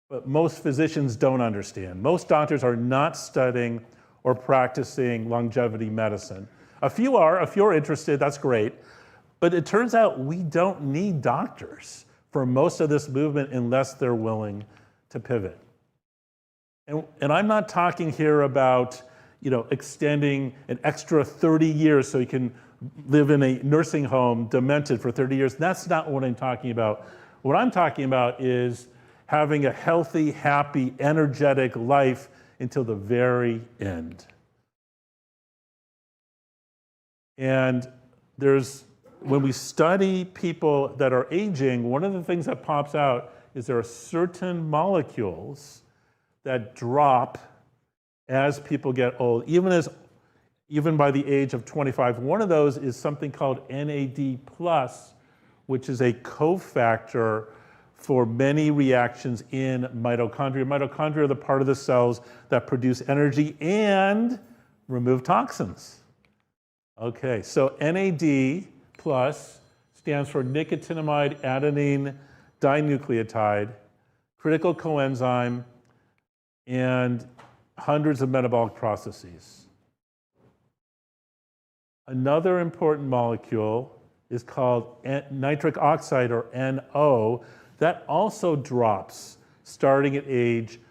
but most physicians don't understand. Most doctors are not studying or practicing longevity medicine. A few are, if you're interested, that's great. But it turns out we don't need doctors for most of this movement unless they're willing to pivot. And I'm not talking here about, extending an extra 30 years so you can live in a nursing home demented for 30 years. That's not what I'm talking about. What I'm talking about is having a healthy, happy, energetic life until the very end. And when we study people that are aging, one of the things that pops out is there are certain molecules that drop as people get old, even by the age of 25. One of those is something called NAD+, which is a cofactor for many reactions in mitochondria. Mitochondria are the part of the cells that produce energy and remove toxins. Okay, so NAD+ stands for nicotinamide adenine dinucleotide, critical coenzyme, and hundreds of metabolic processes. Another important molecule is called nitric oxide, or NO, that also drops starting at age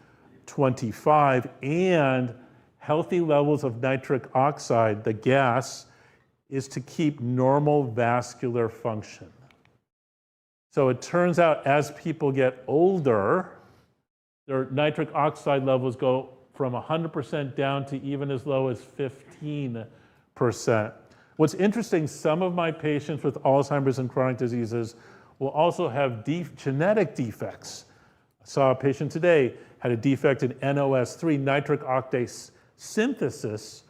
25, and healthy levels of nitric oxide, the gas, is to keep normal vascular function. So it turns out as people get older, their nitric oxide levels go from 100% down to even as low as 15%. What's interesting, some of my patients with Alzheimer's and chronic diseases will also have genetic defects. I saw a patient today, had a defect in NOS3, nitric octase synthesis.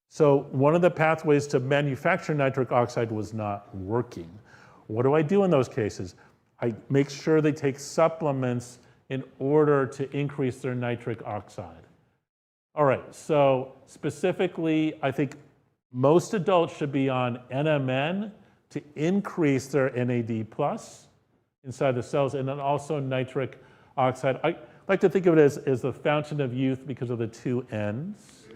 So one of the pathways to manufacture nitric oxide was not working. What do I do in those cases? I make sure they take supplements in order to increase their nitric oxide. All right, so specifically, I think most adults should be on NMN to increase their NAD+ inside the cells, and then also nitric oxide. I like to think of it as the fountain of youth because of the two N's.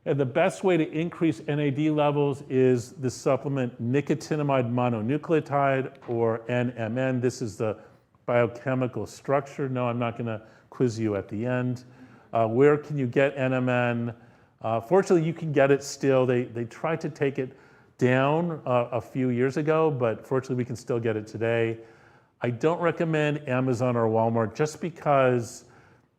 And the best way to increase NAD levels is the supplement nicotinamide mononucleotide, or NMN. This is the biochemical structure. No, I'm not going to quiz you at the end. Where can you get NMN? Fortunately, you can get it still. They tried to take it down a few years ago, but fortunately, we can still get it today. I don't recommend Amazon or Walmart just because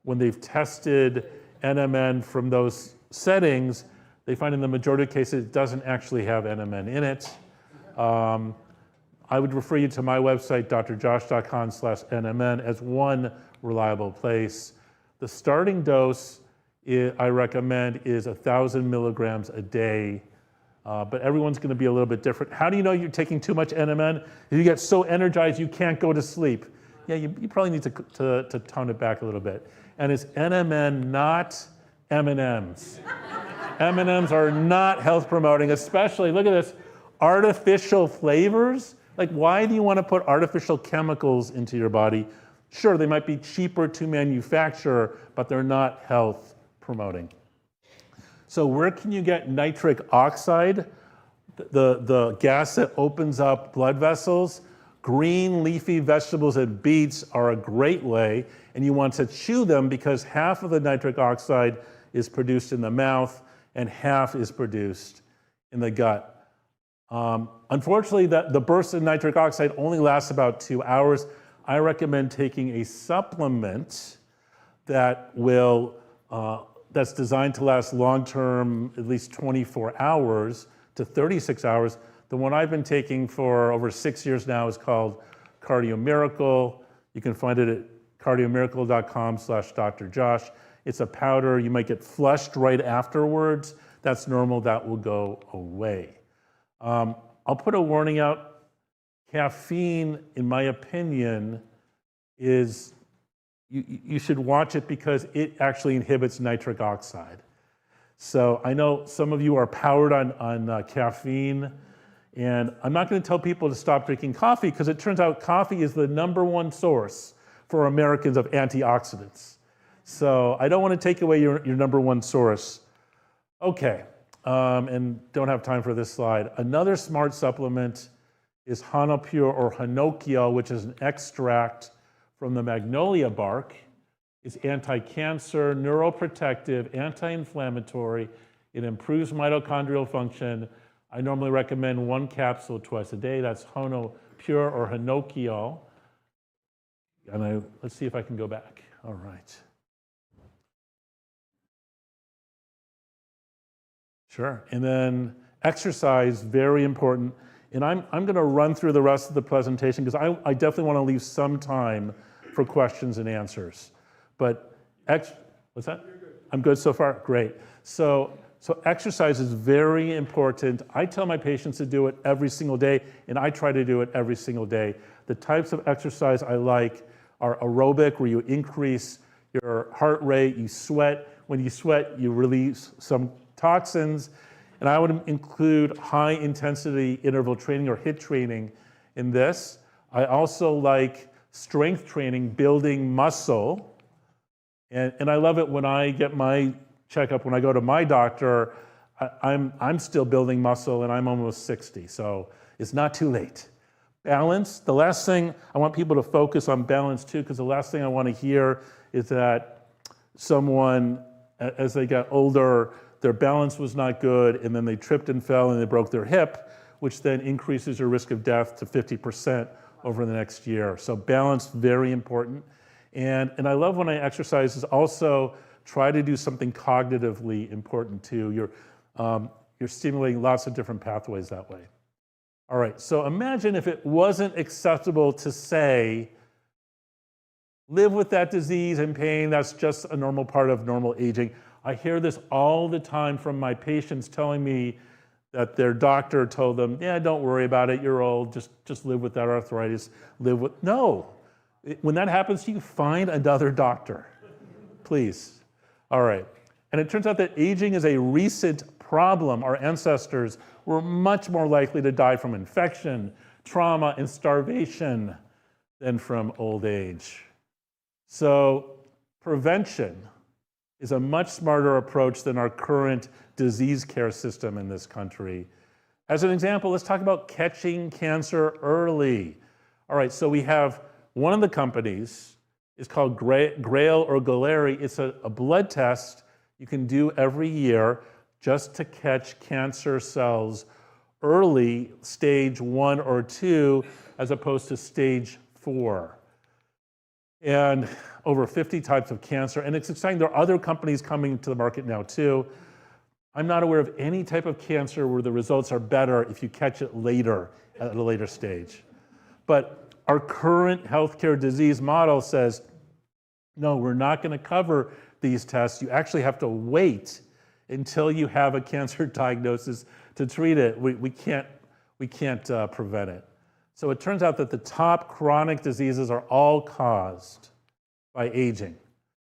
when they've tested NMN from those settings, they find in the majority of cases it doesn't actually have NMN in it. I would refer you to my website, drjosh.com/NMN, as one reliable place. The starting dose I recommend is 1,000 milligrams a day, but everyone's going to be a little bit different. How do you know you're taking too much NMN? If you get so energized you can't go to sleep. Yeah, you probably need to tone it back a little bit. And it's NMN, not M&Ms. M&Ms are not health promoting, especially, look at this, artificial flavors. Like, why do you want to put artificial chemicals into your body? Sure, they might be cheaper to manufacture, but they're not health promoting. So where can you get nitric oxide, the gas that opens up blood vessels? Green leafy vegetables and beets are a great way, and you want to chew them because half of the nitric oxide is produced in the mouth and half is produced in the gut. Unfortunately, the burst of nitric oxide only lasts about 2 hours. I recommend taking a supplement that that's designed to last long-term, at least 24 hours to 36 hours. The one I've been taking for over 6 years now is called Cardio Miracle. You can find it at cardiomiracle.com/drjosh. It's a powder. You might get flushed right afterwards. That's normal. That will go away. I'll put a warning out. Caffeine, in my opinion, is you should watch it because it actually inhibits nitric oxide. So I know some of you are powered on caffeine, And I'm not going to tell people to stop drinking coffee because it turns out coffee is the #1 source for Americans of antioxidants. So I don't want to take away your #1 source. Okay, and don't have time for this slide. Another smart supplement is Hanopure or Hanokio, which is an extract from the magnolia bark. It's anti-cancer, neuroprotective, anti-inflammatory. It improves mitochondrial function. I normally recommend 1 capsule twice a day. That's Hanopure or Hanokio. And let's see if I can go back. All right. Sure. And then exercise, very important. And I'm going to run through the rest of the presentation because I definitely want to leave some time for questions and answers. But what's that? I'm good so far? Great. So exercise is very important. I tell my patients to do it every single day, and I try to do it every single day. The types of exercise I like are aerobic, where you increase your heart rate, you sweat. When you sweat, you release some toxins. And I would include high intensity interval training or HIIT training in this. I also like strength training, building muscle. And I love it when I get my checkup, when I go to my doctor, I'm still building muscle and I'm almost 60, so it's not too late. Balance, the last thing, I want people to focus on balance too, because the last thing I want to hear is that someone, as they got older, their balance was not good, and then they tripped and fell and they broke their hip, which then increases your risk of death to 50% over the next year. So balance, very important. And I love when I exercise is also try to do something cognitively important too. You're stimulating lots of different pathways that way. All right, so imagine if it wasn't acceptable to say, live with that disease and pain, that's just a normal part of normal aging. I hear this all the time from my patients telling me that their doctor told them, yeah, don't worry about it, you're old, just live with that arthritis, no. When that happens to you, find another doctor, please. All right, and it turns out that aging is a recent problem. Our ancestors were much more likely to die from infection, trauma, and starvation than from old age. So prevention is a much smarter approach than our current disease care system in this country. As an example, let's talk about catching cancer early. All right, so we have one of the companies is called Grail or Galleri. It's a blood test you can do every year just to catch cancer cells early, stage 1 or 2, as opposed to stage 4. And over 50 types of cancer. And it's exciting, there are other companies coming to the market now too. I'm not aware of any type of cancer where the results are better if you catch it later, at a later stage. But our current healthcare disease model says, no, we're not going to cover these tests. You actually have to wait until you have a cancer diagnosis to treat it. We can't prevent it. So it turns out that the top chronic diseases are all caused by aging,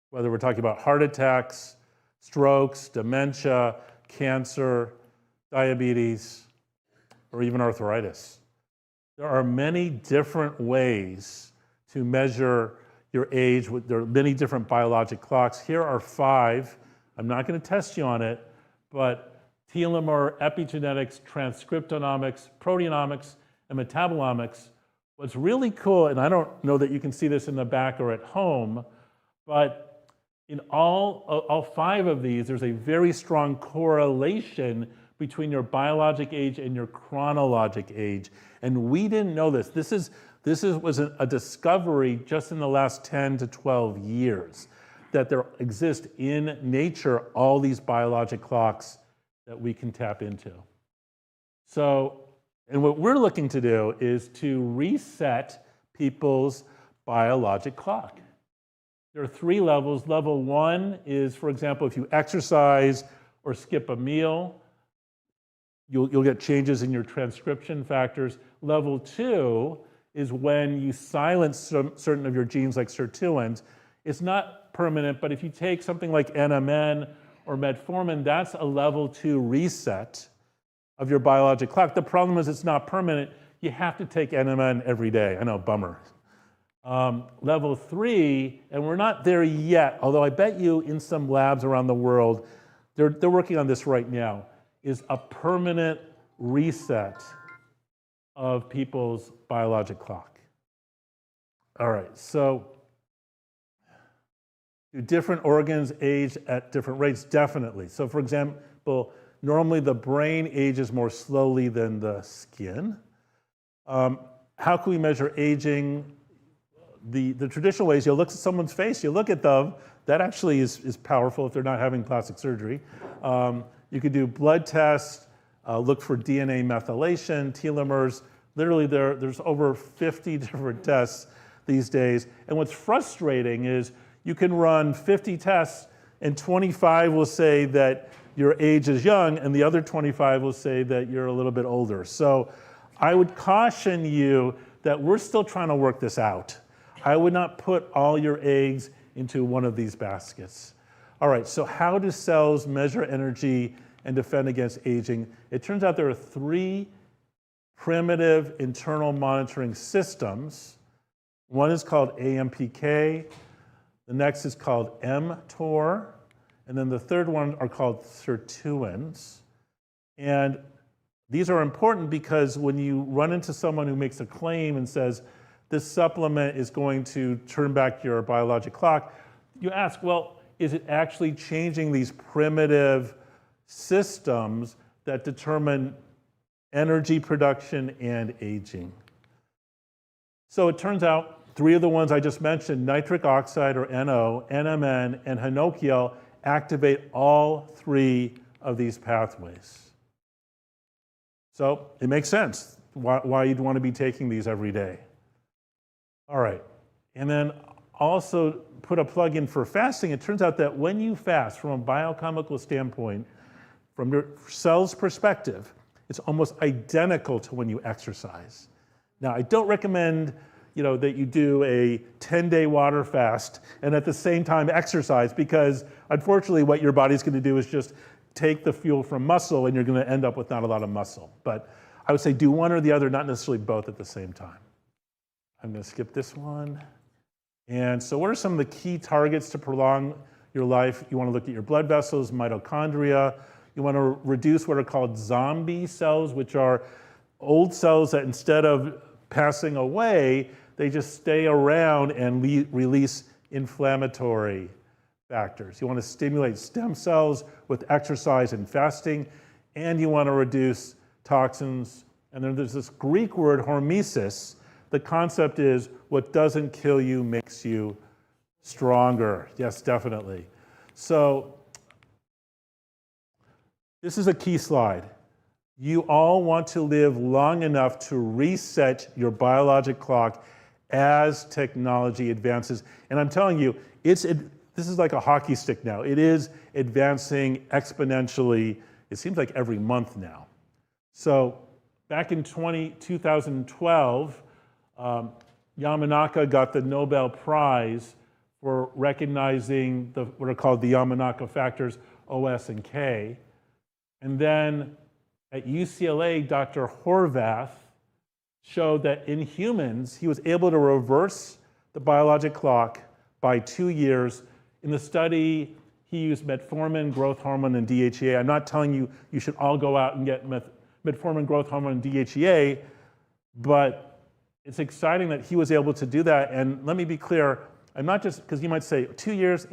whether we're talking about heart attacks, strokes, dementia, cancer, diabetes, or even arthritis. There are many different ways to measure your age. There are many different biologic clocks. Here are 5. I'm not going to test you on it, but telomere, epigenetics, transcriptomics, proteomics, and metabolomics. What's really cool, and I don't know that you can see this in the back or at home, but in all 5 of these, there's a very strong correlation between your biologic age and your chronologic age. And we didn't know this. This was a discovery just in the last 10 to 12 years, that there exist in nature all these biologic clocks that we can tap into. So, and what we're looking to do is to reset people's biologic clock. There are 3 levels. Level 1 is, for example, if you exercise or skip a meal, you'll get changes in your transcription factors. Level 2 is when you silence certain of your genes like sirtuins. It's not permanent, but if you take something like NMN or metformin, that's a level 2 reset. of your biologic clock. The problem is it's not permanent. You have to take NMN every day. I know, bummer. Level 3, and we're not there yet, although I bet you in some labs around the world, they're working on this right now, is a permanent reset of people's biologic clock. All right, so do different organs age at different rates? Definitely. So for example, normally the brain ages more slowly than the skin. How can we measure aging? The traditional ways, you'll look at someone's face, you look at them, that actually is powerful if they're not having plastic surgery. You could do blood tests, look for DNA methylation, telomeres. Literally there's over 50 different tests these days. And what's frustrating is you can run 50 tests and 25 will say that your age is young and the other 25 will say that you're a little bit older. So I would caution you that we're still trying to work this out. I would not put all your eggs into one of these baskets. All right, so how do cells measure energy and defend against aging? It turns out there are 3 primitive internal monitoring systems. One is called AMPK, the next is called mTOR, and then the third one are called sirtuins. And these are important because when you run into someone who makes a claim and says, this supplement is going to turn back your biologic clock, you ask, well, is it actually changing these primitive systems that determine energy production and aging? So it turns out 3 of the ones I just mentioned, nitric oxide or NO, NMN, and hinokiol, activate all 3 of these pathways. So it makes sense why you'd want to be taking these every day. All right, and then also put a plug in for fasting. It turns out that when you fast, from a biochemical standpoint, from your cell's perspective, it's almost identical to when you exercise. Now, I don't recommend that you do a 10-day water fast and at the same time exercise, because unfortunately what your body's going to do is just take the fuel from muscle and you're going to end up with not a lot of muscle. But I would say do one or the other, not necessarily both at the same time. I'm going to skip this one. And so what are some of the key targets to prolong your life? You want to look at your blood vessels, mitochondria. You want to reduce what are called zombie cells, which are old cells that instead of passing away, they just stay around and release inflammatory factors. You want to stimulate stem cells with exercise and fasting, and you want to reduce toxins. And then there's this Greek word, hormesis. The concept is what doesn't kill you makes you stronger. Yes, definitely. So this is a key slide. You all want to live long enough to reset your biologic clock as technology advances. And I'm telling you, this is like a hockey stick now. It is advancing exponentially, it seems like every month now. So back in 2012, Yamanaka got the Nobel Prize for recognizing what are called the Yamanaka factors, OS and K. And then at UCLA, Dr. Horvath showed that in humans, he was able to reverse the biologic clock by 2 years. In the study, he used metformin, growth hormone, and DHEA. I'm not telling you you should all go out and get metformin, growth hormone, and DHEA, but it's exciting that he was able to do that. And let me be clear, I'm not just, because you might say, 2 years,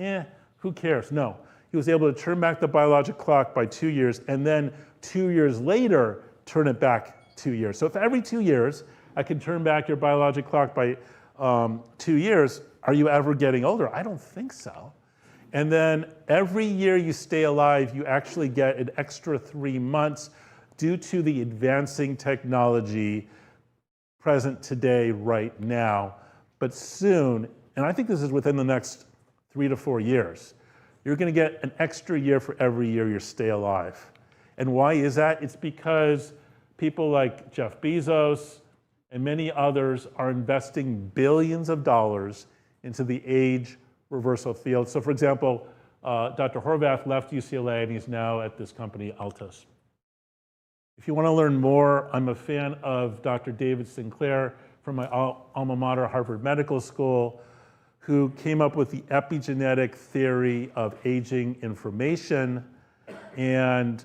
who cares? No. He was able to turn back the biologic clock by 2 years, and then 2 years later, turn it back 2 years. So if every 2 years, I can turn back your biologic clock by 2 years, are you ever getting older? I don't think so. And then every year you stay alive, you actually get an extra 3 months due to the advancing technology present today, right now. But soon, and I think this is within the next 3 to 4 years, you're going to get an extra year for every year you stay alive. And why is that? It's because people like Jeff Bezos and many others are investing billions of dollars into the age reversal field. So for example, Dr. Horvath left UCLA and he's now at this company, Altos. If you want to learn more, I'm a fan of Dr. David Sinclair from my alma mater, Harvard Medical School, who came up with the epigenetic theory of aging information. And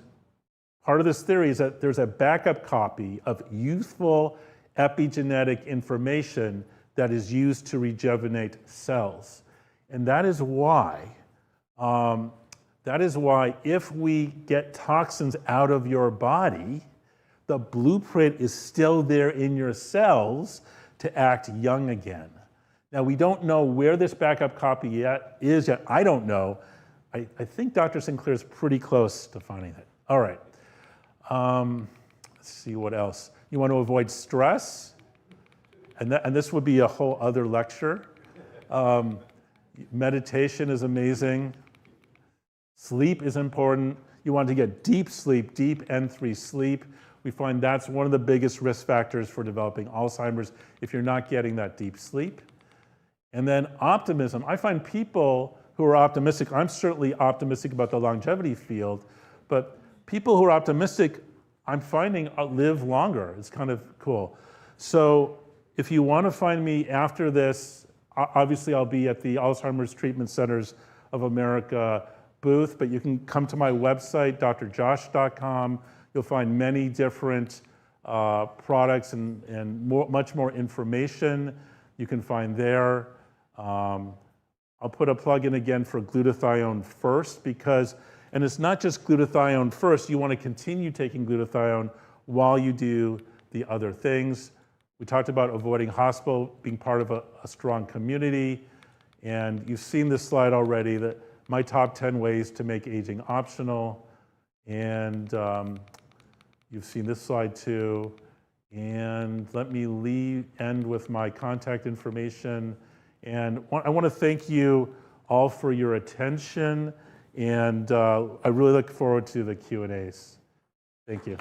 part of this theory is that there's a backup copy of youthful epigenetic information that is used to rejuvenate cells. And that is why if we get toxins out of your body, the blueprint is still there in your cells to act young again. Now, we don't know where this backup copy is yet. I don't know. I think Dr. Sinclair is pretty close to finding it. All right. Let's see what else. You want to avoid stress? And this would be a whole other lecture. Meditation is amazing. Sleep is important. You want to get deep sleep, deep N3 sleep. We find that's one of the biggest risk factors for developing Alzheimer's if you're not getting that deep sleep. And then optimism. I find people who are optimistic, I'm certainly optimistic about the longevity field, but people who are optimistic, I'm finding live longer. It's kind of cool. So if you want to find me after this, obviously I'll be at the Alzheimer's Treatment Centers of America booth, but you can come to my website, drjosh.com. You'll find many different products and much more information you can find there. I'll put a plug in again for Glutathione First because, and it's not just Glutathione First, you want to continue taking glutathione while you do the other things. We talked about avoiding hospital, being part of a strong community, and you've seen this slide already, that my top 10 ways to make aging optional, and you've seen this slide too. And let me end with my contact information. And I want to thank you all for your attention, and I really look forward to the Q&As. Thank you.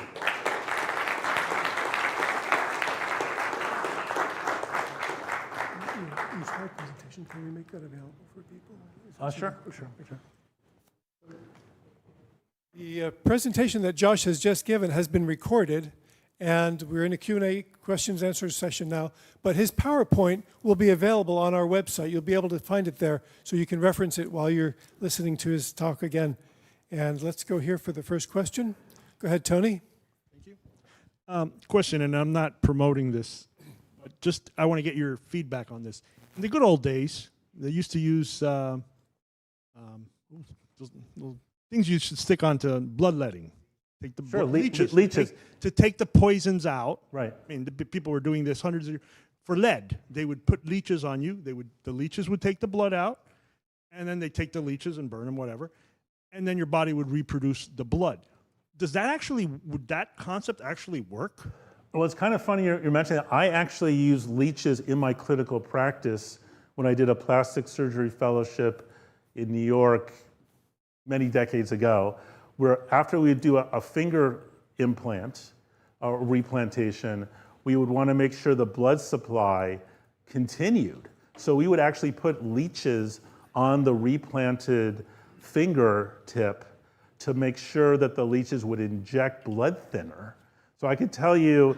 Slide presentation, can we make that available for people? Sure. The presentation that Josh has just given has been recorded, and we're in a Q&A, questions answers session now, but his PowerPoint will be available on our website. You'll be able to find it there, so you can reference it while you're listening to his talk again. And let's go here for the first question. Go ahead, Tony. Thank you. Question, and I'm not promoting this, but just I want to get your feedback on this. In the good old days, they used to use those little things you should stick onto bloodletting. Take the leeches. To take the poisons out. Right. I mean, people were doing this hundreds of years. For lead, they would put leeches on you. The leeches would take the blood out, and then they take the leeches and burn them, whatever, and then your body would reproduce the blood. Would that concept actually work? Well, it's kind of funny you're mentioning that. I actually use leeches in my clinical practice when I did a plastic surgery fellowship in New York many decades ago, where after we would do a finger implant or replantation, we would want to make sure the blood supply continued. So we would actually put leeches on the replanted fingertip to make sure that the leeches would inject blood thinner. So I could tell you,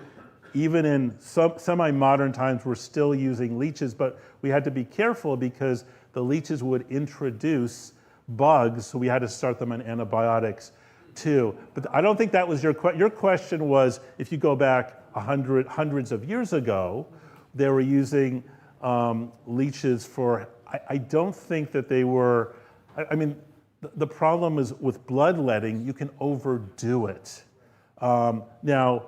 even in semi-modern times, we're still using leeches, but we had to be careful because the leeches would introduce bugs, so we had to start them on antibiotics too. But I don't think that was your question was, if you go back hundreds of years ago, they were using leeches for, I don't think that they were, I mean, the problem is with bloodletting, you can overdo it. Now,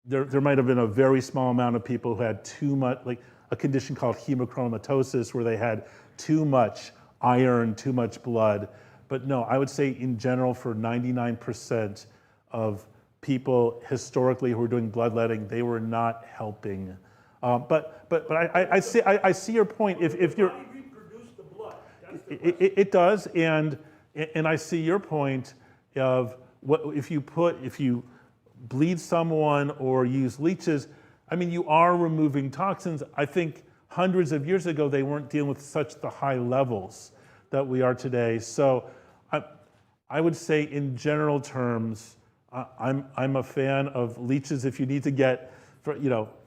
there might have been a very small amount of people who had too much, like a condition called hemochromatosis, where they had too much iron, too much blood. But no, I would say in general for 99% of people historically who were doing bloodletting, they were not helping. But I see your point. If you're, Reproduce the blood. it does, and I see your point of what if you bleed someone or use leeches. I mean, you are removing toxins. I think hundreds of years ago they weren't dealing with such the high levels that we are today. So I would say in general terms, I'm a fan of leeches if you need to get,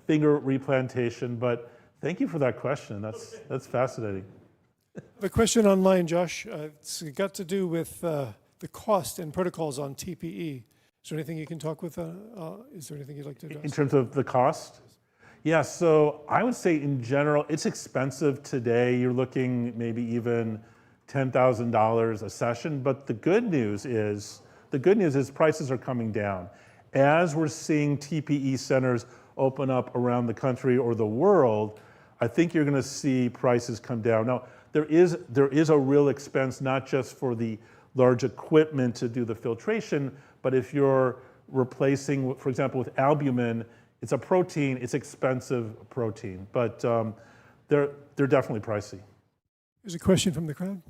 finger replantation. But thank you for that question. That's fascinating. The question online, Josh, it's got to do with the cost and protocols on TPE. Is there anything you can talk with? Is there anything you'd like to address? In terms of the cost? Yeah, so I would say in general, it's expensive today. You're looking maybe even $10,000 a session. But the good news is prices are coming down. As we're seeing TPE centers open up around the country or the world, I think you're going to see prices come down. Now, there is a real expense, not just for the large equipment to do the filtration, but if you're replacing, for example, with albumin, it's a protein, it's expensive protein, but they're definitely pricey. There's a question from the crowd.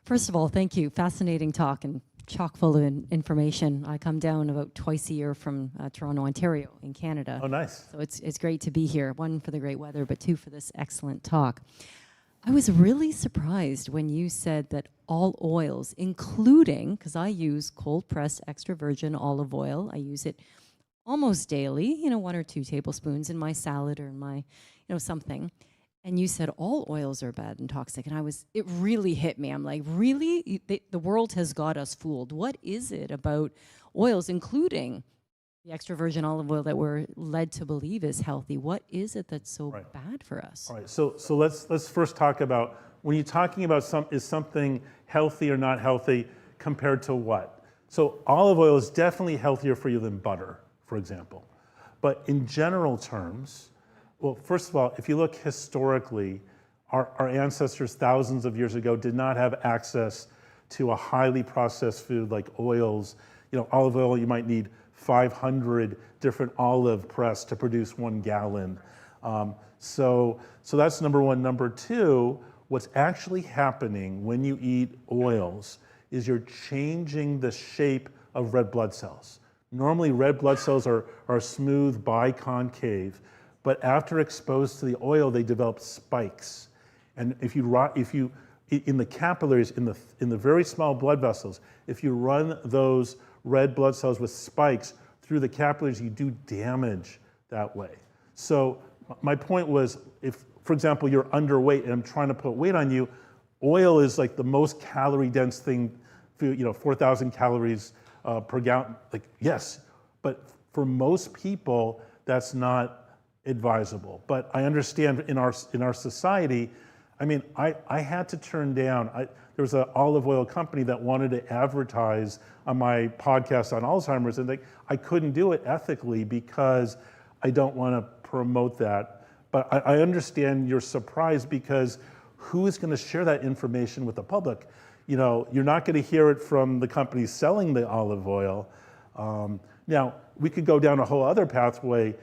First of all, thank you. Fascinating talk and chock full of information. I come down about twice a year from Toronto, Ontario in Canada. Oh, nice. So it's great to be here. One, for the great weather, but two, for this excellent talk. I was really surprised when you said that all oils, including, because I use cold pressed extra virgin olive oil, I use it almost daily, 1 or 2 tablespoons in my salad or in my, something. And you said all oils are bad and toxic. And it really hit me. I'm like, really? The world has got us fooled. What is it about oils, including the extra virgin olive oil that we're led to believe is healthy? What is it that's so bad for us? All right, so let's first talk about, when you're talking about is something healthy or not healthy compared to what? So olive oil is definitely healthier for you than butter, for example. But in general terms, well, first of all, if you look historically, our ancestors thousands of years ago did not have access to a highly processed food like oils. Olive oil, you might need 500 different olive press to produce 1 gallon. So that's number one. Number two, what's actually happening when you eat oils is you're changing the shape of red blood cells. Normally, red blood cells are smooth biconcave, but after exposed to the oil, they develop spikes. And if you in the capillaries, in the very small blood vessels, if you run those red blood cells with spikes through the capillaries, you do damage that way. So my point was, if, for example, you're underweight and I'm trying to put weight on you, oil is like the most calorie-dense thing, 4,000 calories per gallon. Like, yes, but for most people, that's not advisable. But I understand in our society, I mean, I had to turn down, there was an olive oil company that wanted to advertise on my podcast on Alzheimer's, and I couldn't do it ethically because I don't want to promote that. But I understand your surprise, because who is going to share that information with the public? You're not going to hear it from the companies selling the olive oil. Now, we could go down a whole other pathway.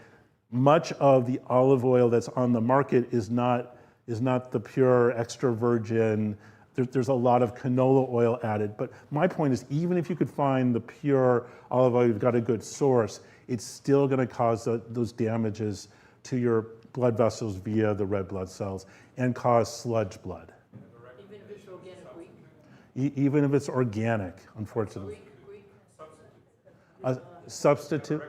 Much of the olive oil that's on the market is not the pure extra virgin. There's a lot of canola oil added. But my point is, even if you could find the pure olive oil, you've got a good source, it's still going to cause those damages to your blood vessels via the red blood cells and cause sludge blood. Even if it's organic wheat? Even if it's organic, unfortunately. Substitute?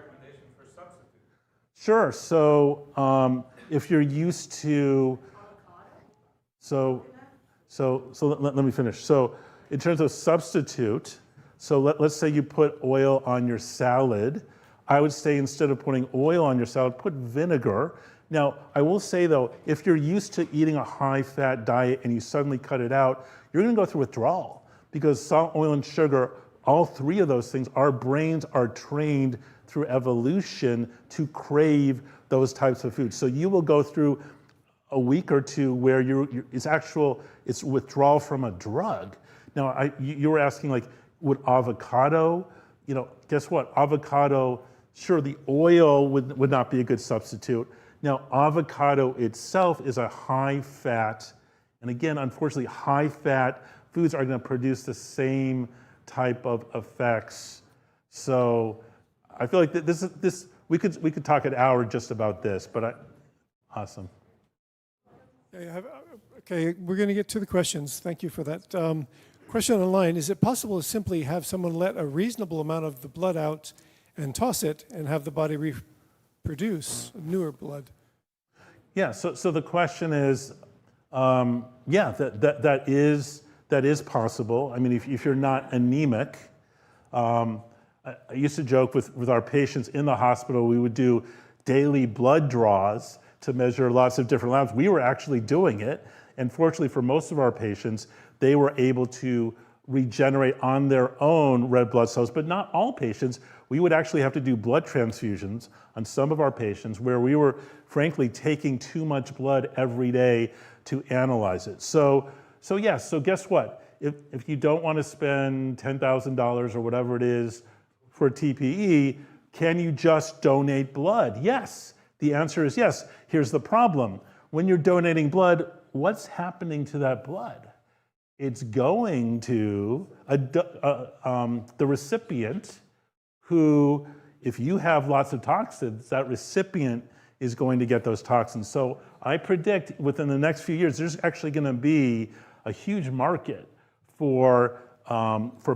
Sure. So if you're used to, let me finish. So in terms of substitute, so let's say you put oil on your salad. I would say instead of putting oil on your salad, put vinegar. Now, I will say though, if you're used to eating a high-fat diet and you suddenly cut it out, you're going to go through withdrawal, because salt, oil, and sugar, all three of those things, our brains are trained through evolution to crave those types of foods. So you will go through a week or two where it's withdrawal from a drug. Now, you were asking, like, would avocado, guess what? Avocado, sure, the oil would not be a good substitute. Now, avocado itself is a high fat, and again, unfortunately, high fat foods are going to produce the same type of effects. So I feel like this we could talk an hour just about this, but awesome. Okay, we're going to get to the questions. Thank you for that. Question online, is it possible to simply have someone let a reasonable amount of the blood out and toss it and have the body reproduce newer blood? Yeah, so the question is, yeah, that is possible. I mean, if you're not anemic, I used to joke with our patients in the hospital, we would do daily blood draws to measure lots of different labs. We were actually doing it, and fortunately for most of our patients, they were able to regenerate on their own red blood cells, but not all patients. We would actually have to do blood transfusions on some of our patients where we were frankly taking too much blood every day to analyze it. So yes, so guess what? If you don't want to spend $10,000 or whatever it is for TPE, can you just donate blood? Yes, the answer is yes. Here's the problem. When you're donating blood, what's happening to that blood? It's going to the recipient who, if you have lots of toxins, that recipient is going to get those toxins. So I predict within the next few years, there's actually going to be a huge market for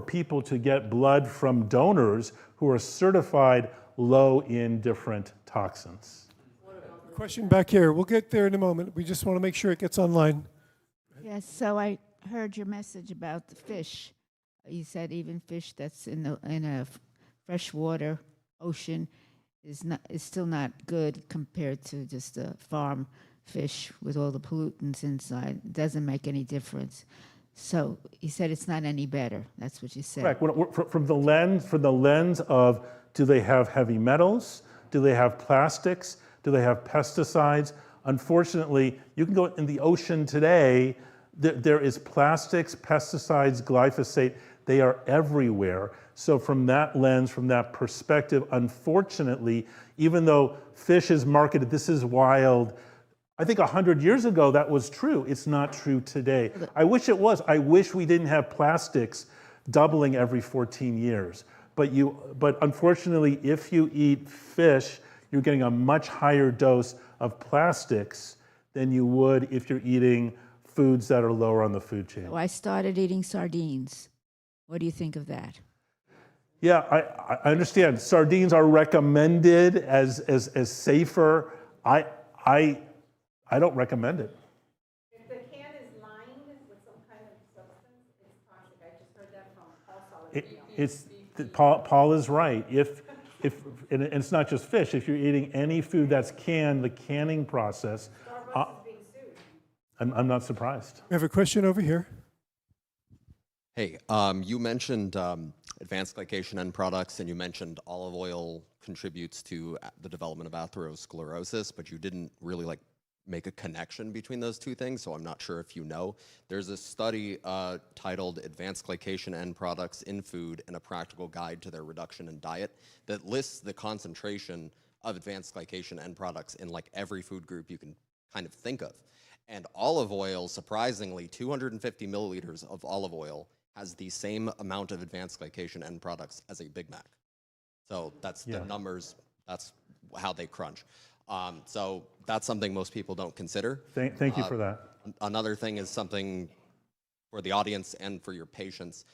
people to get blood from donors who are certified low in different toxins. Question back here. We'll get there in a moment. We just want to make sure it gets online. Yes, so I heard your message about the fish. You said even fish that's in a freshwater ocean is still not good compared to just a farm fish with all the pollutants inside. It doesn't make any difference. So you said it's not any better. That's what you said. Correct. From the lens of, do they have heavy metals? Do they have plastics? Do they have pesticides? Unfortunately, you can go in the ocean today, there is plastics, pesticides, glyphosate, they are everywhere. So from that lens, from that perspective, unfortunately, even though fish is marketed, this is wild, I think 100 years ago that was true. It's not true today. I wish it was. I wish we didn't have plastics doubling every 14 years. But unfortunately, if you eat fish, you're getting a much higher dose of plastics than you would if you're eating foods that are lower on the food chain. So I started eating sardines. What do you think of that? Yeah, I understand. Sardines are recommended as safer. I don't recommend it. If the can is lined with some kind of substance, it's toxic. I just heard that from Paul Solomon. Paul is right. And it's not just fish. If you're eating any food that's canned, the canning process. Starbucks is being sued. I'm not surprised. We have a question over here. Hey, you mentioned advanced glycation end products, and you mentioned olive oil contributes to the development of atherosclerosis, but you didn't really make a connection between those two things, so I'm not sure if you know. There's a study titled Advanced Glycation End Products in Food and a Practical Guide to Their Reduction in Diet that lists the concentration of advanced glycation end products in every food group you can kind of think of. And olive oil, surprisingly, 250 milliliters of olive oil has the same amount of advanced glycation end products as a Big Mac. So that's the numbers, that's how they crunch. So that's something most people don't consider. Thank you for that. Another thing is something for the audience and for your patients.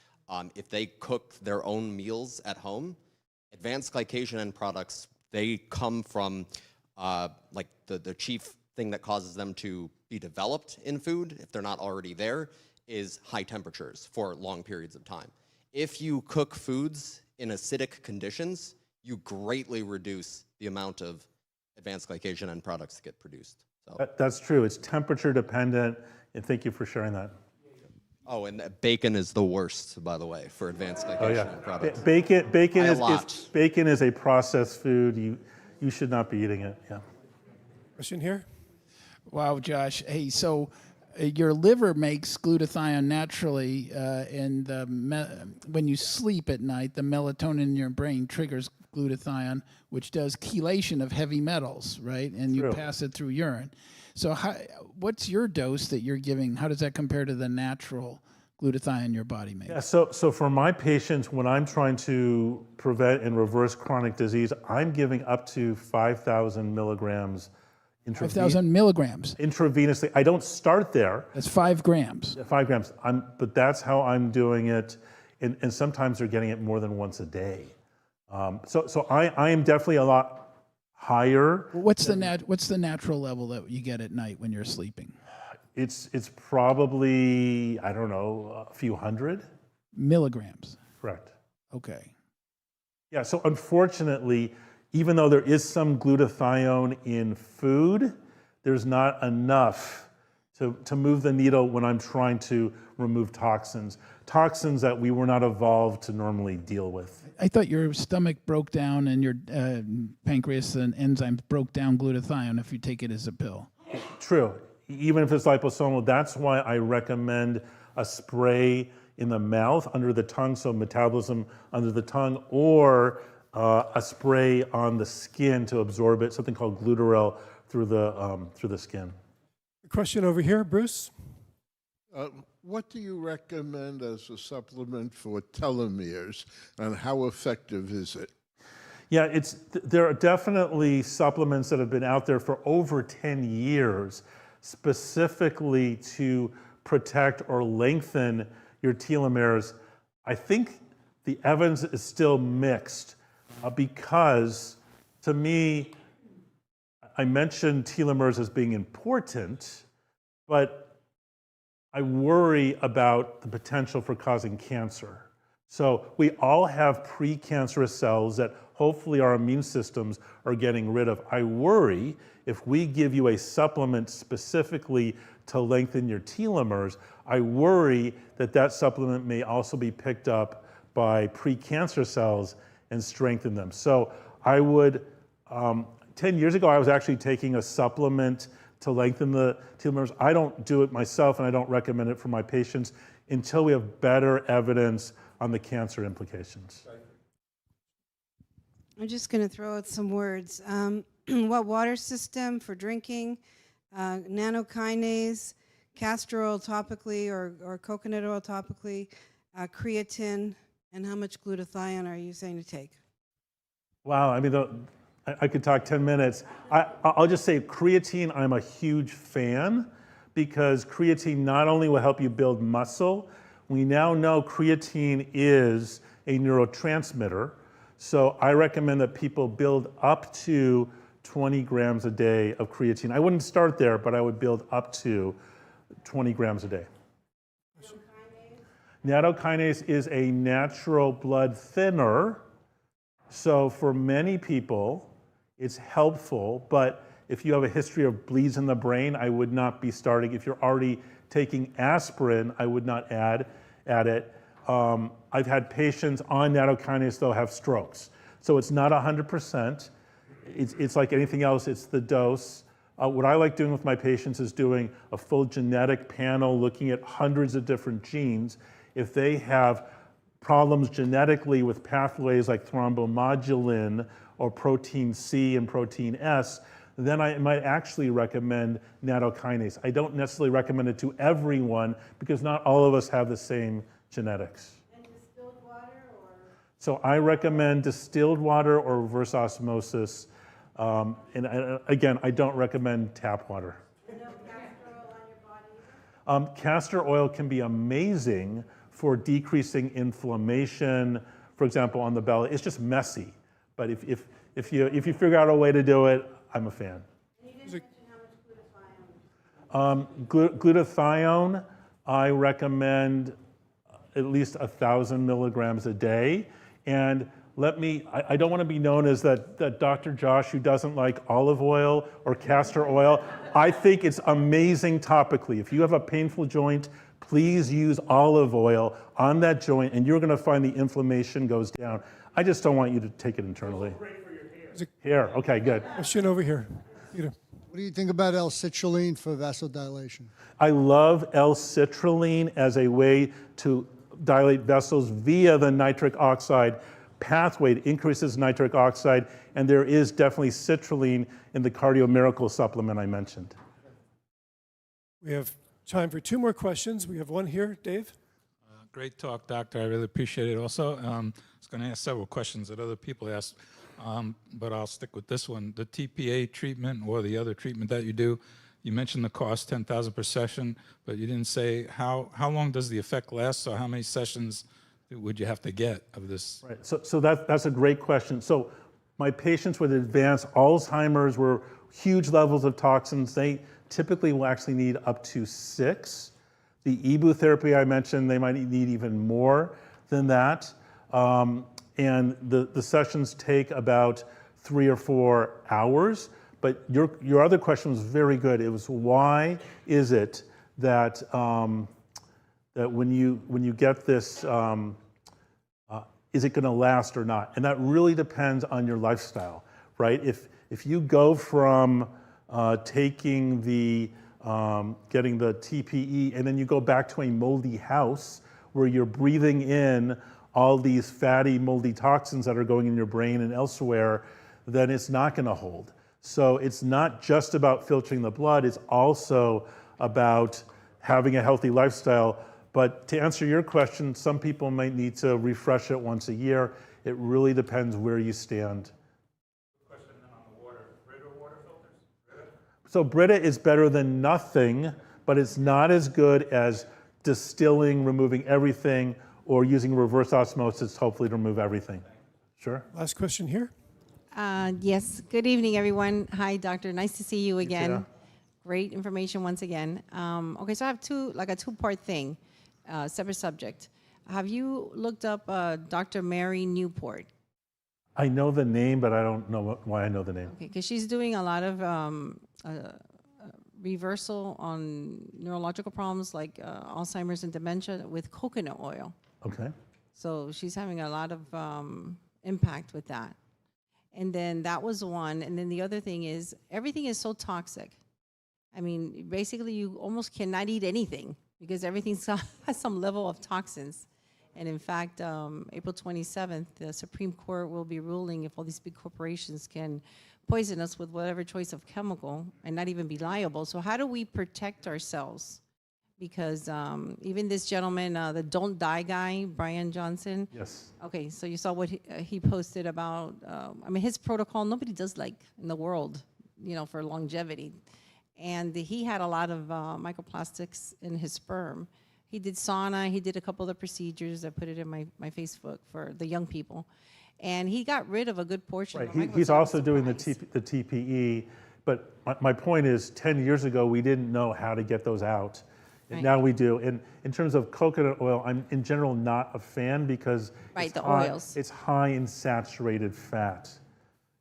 If they cook their own meals at home, advanced glycation end products, they come from the chief thing that causes them to be developed in food, if they're not already there, is high temperatures for long periods of time. If you cook foods in acidic conditions, you greatly reduce the amount of advanced glycation end products that get produced. So. That's true. It's temperature dependent, and thank you for sharing that. Oh, and bacon is the worst, by the way, for advanced glycation end products. Bacon is a processed food. You should not be eating it. Yeah. Question here. Wow, Josh. Hey, so your liver makes glutathione naturally, and when you sleep at night, the melatonin in your brain triggers glutathione, which does chelation of heavy metals, right? And you pass it through urine. So what's your dose that you're giving? How does that compare to the natural glutathione your body makes? Yeah, so for my patients, when I'm trying to prevent and reverse chronic disease, I'm giving up to 5,000 milligrams 5,000 milligrams. intravenously. I don't start there. That's 5 grams. 5 grams. But that's how I'm doing it, and sometimes they're getting it more than once a day. So I am definitely a lot higher. What's the natural level that you get at night when you're sleeping? It's probably, I don't know, a few hundred. Milligrams. Correct. Okay. Yeah, so unfortunately, even though there is some glutathione in food, there's not enough to move the needle when I'm trying to remove toxins that we were not evolved to normally deal with. I thought your stomach broke down and your pancreas and enzymes broke down glutathione if you take it as a pill. True. Even if it's liposomal, that's why I recommend a spray in the mouth under the tongue, so metabolism under the tongue, or a spray on the skin to absorb it, something called glutarel through the skin. A question over here, Bruce. What do you recommend as a supplement for telomeres, and how effective is it? Yeah, there are definitely supplements that have been out there for over 10 years, specifically to protect or lengthen your telomeres. I think the evidence is still mixed because, to me, I mentioned telomeres as being important, but I worry about the potential for causing cancer. So we all have precancerous cells that hopefully our immune systems are getting rid of. I worry if we give you a supplement specifically to lengthen your telomeres, I worry that that supplement may also be picked up by precancer cells and strengthen them. So I would, 10 years ago, I was actually taking a supplement to lengthen the telomeres. I don't do it myself, and I don't recommend it for my patients until we have better evidence on the cancer implications. I'm just going to throw out some words. What water system for drinking, nanokinase, castor oil topically or coconut oil topically, creatine, and how much glutathione are you saying to take? Wow, I mean, I could talk 10 minutes. I'll just say creatine, I'm a huge fan because creatine not only will help you build muscle, we now know creatine is a neurotransmitter. So I recommend that people build up to 20 grams a day of creatine. I wouldn't start there, but I would build up to 20 grams a day. Nattokinase is a natural blood thinner. So for many people, it's helpful, but if you have a history of bleeds in the brain, I would not be starting. If you're already taking aspirin, I would not add it. I've had patients on nattokinase, though, have strokes. So it's not 100%. It's like anything else, it's the dose. What I like doing with my patients is doing a full genetic panel, looking at hundreds of different genes. If they have problems genetically with pathways like thrombomodulin or protein C and protein S, then I might actually recommend nattokinase. I don't necessarily recommend it to everyone because not all of us have the same genetics. And distilled water or? So I recommend distilled water or reverse osmosis. And again, I don't recommend tap water. No castor oil on your body either? Castor oil can be amazing for decreasing inflammation, for example, on the belly. It's just messy. But if you figure out a way to do it, I'm a fan. And you didn't mention how much glutathione? Glutathione, I recommend at least 1,000 milligrams a day. And I don't want to be known as that Dr. Josh who doesn't like olive oil or castor oil. I think it's amazing topically. If you have a painful joint, please use olive oil on that joint and you're going to find the inflammation goes down. I just don't want you to take it internally. Great for your Hair, okay, good. Question over here. Peter. What do you think about L-citrulline for vasodilation? I love L-citrulline as a way to dilate vessels via the nitric oxide pathway. It increases nitric oxide, and there is definitely citrulline in the Cardio Miracle supplement I mentioned. We have time for 2 more questions. We have one here, Dave. Great talk, doctor. I really appreciate it. Also, I was going to ask several questions that other people asked. but I'll stick with this one. The TPA treatment or the other treatment that you do, you mentioned the cost, $10,000 per session, but you didn't say how long does the effect last? So how many sessions would you have to get of this? Right. So that's a great question. So my patients with advanced Alzheimer's were huge levels of toxins. They typically will actually need up to 6. The EBU therapy I mentioned, they might need even more than that. And the sessions take about 3 or 4 hours. But your other question was very good. It was, why is it that that when you get this, is it going to last or not? And that really depends on your lifestyle, right? If you go from taking the getting the TPE and then you go back to a moldy house where you're breathing in all these fatty, moldy toxins that are going in your brain and elsewhere, then it's not going to hold. So it's not just about filtering the blood, it's also about having a healthy lifestyle. But to answer your question, some people might need to refresh it once a year. It really depends where you stand. Question on the water. Brita water filters? So Brita is better than nothing, but it's not as good as distilling, removing everything, or using reverse osmosis, hopefully to remove everything. Sure? Last question here. Yes. Good evening, everyone. Hi, doctor. Nice to see you again. too. Great information once again. Okay, so I have a two-part thing, separate subject. Have you looked up Dr. Mary Newport? I know the name, but I don't know why I know the name. Okay, because she's doing a lot of reversal on neurological problems like Alzheimer's and dementia with coconut oil. Okay. So she's having a lot of impact with that. And then that was one. And then the other thing is everything is so toxic. I mean, basically you almost cannot eat anything because everything has some level of toxins. And in fact, April 27th, the Supreme Court will be ruling if all these big corporations can poison us with whatever choice of chemical and not even be liable. So how do we protect ourselves? Because even this gentleman, the Don't Die guy, Brian Johnson. Yes. Okay, so you saw what he posted about, I mean, his protocol, nobody does like in the world, for longevity. And he had a lot of microplastics in his sperm. He did sauna, he did a couple of the procedures. I put it in my Facebook for the young people. And he got rid of a good portion. Right. He's also doing the TPE. But my point is, 10 years ago, we didn't know how to get those out. And now we do. And in terms of coconut oil, I'm in general not a fan because oils. It's high in saturated fat.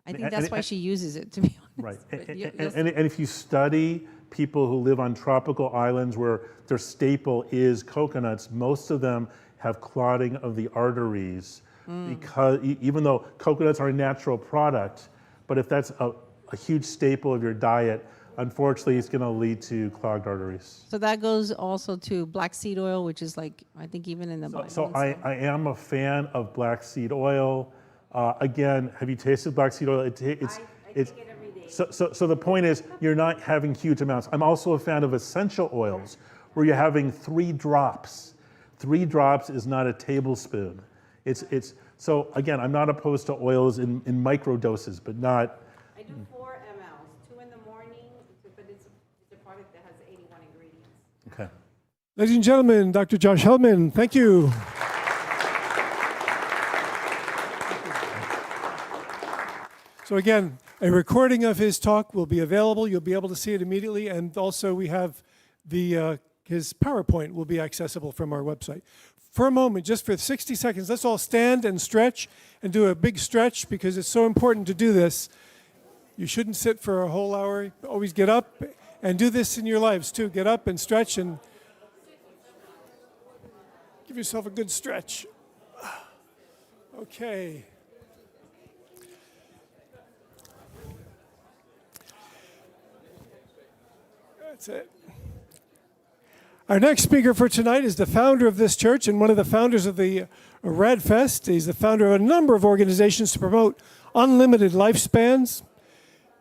I think that's why she uses it, to be honest. Right. And if you study people who live on tropical islands where their staple is coconuts, most of them have clotting of the arteries because even though coconuts are a natural product, but if that's a huge staple of your diet, unfortunately, it's going to lead to clogged arteries. So that goes also to black seed oil, which is like, I think even in the Bible. So I am a fan of black seed oil. Again, have you tasted black seed oil? I take it every day. So the point is, you're not having huge amounts. I'm also a fan of essential oils, where you're having 3 drops. 3 drops is not a tablespoon. So again, I'm not opposed to oils in micro doses, but not. I do 4 mLs, 2 in the morning, but it's a product that has 81 ingredients. Okay. Ladies and gentlemen, Dr. Josh Helman, thank you. So again, a recording of his talk will be available. You'll be able to see it immediately. And also we have his PowerPoint will be accessible from our website. For a moment, just for 60 seconds, let's all stand and stretch and do a big stretch because it's so important to do this. You shouldn't sit for a whole hour. Always get up and do this in your lives too. Get up and stretch and give yourself a good stretch. Okay. That's it. Our next speaker for tonight is the founder of this church and one of the founders of the Rad Fest. He's the founder of a number of organizations to promote unlimited lifespans.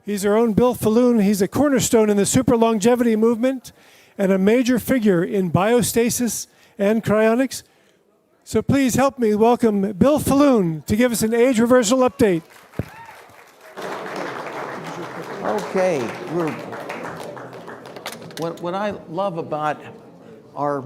He's our own Bill Faloon. He's a cornerstone in the super longevity movement and a major figure in biostasis and cryonics. So please help me welcome Bill Faloon to give us an age reversal update. Okay, what I love about our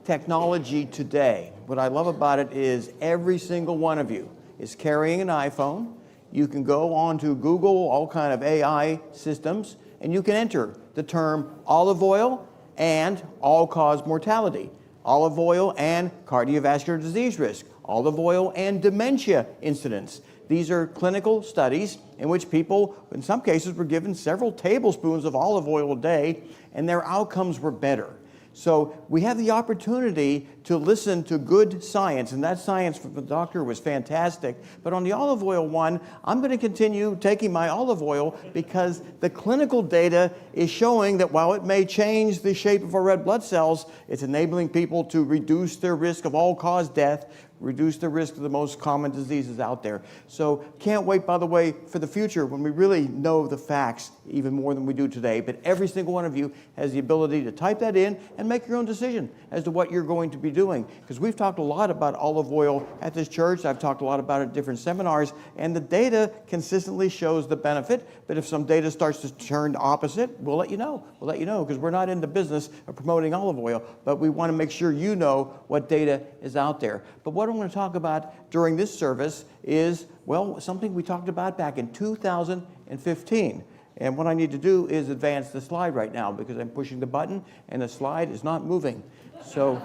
technology today, what I love about it is every single one of you is carrying an iPhone. You can go on to Google, all kind of AI systems, and you can enter the term olive oil and all-cause mortality, olive oil and cardiovascular disease risk, olive oil and dementia incidence. These are clinical studies in which people, in some cases, were given several tablespoons of olive oil a day, and their outcomes were better. So we have the opportunity to listen to good science, and that science from the doctor was fantastic. But on the olive oil one, I'm going to continue taking my olive oil because the clinical data is showing that while it may change the shape of our red blood cells, it's enabling people to reduce their risk of all-cause death, reduce the risk of the most common diseases out there. So can't wait, by the way, for the future when we really know the facts even more than we do today. But every single one of you has the ability to type that in and make your own decision as to what you're going to be doing. Because we've talked a lot about olive oil at this church. I've talked a lot about it at different seminars. And the data consistently shows the benefit. But if some data starts to turn opposite, we'll let you know. We'll let you know because we're not in the business of promoting olive oil. But we want to make sure you know what data is out there. But what I'm going to talk about during this service is, well, something we talked about back in 2015. And what I need to do is advance the slide right now because I'm pushing the button and the slide is not moving. So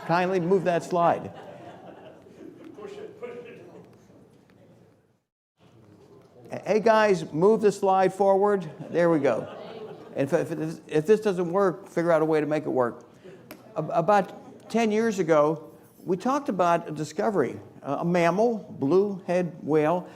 kindly move that slide. Hey guys, move the slide forward. There we go. And if this doesn't work, figure out a way to make it work. About 10 years ago, we talked about a discovery, a mammal, blue-head whale,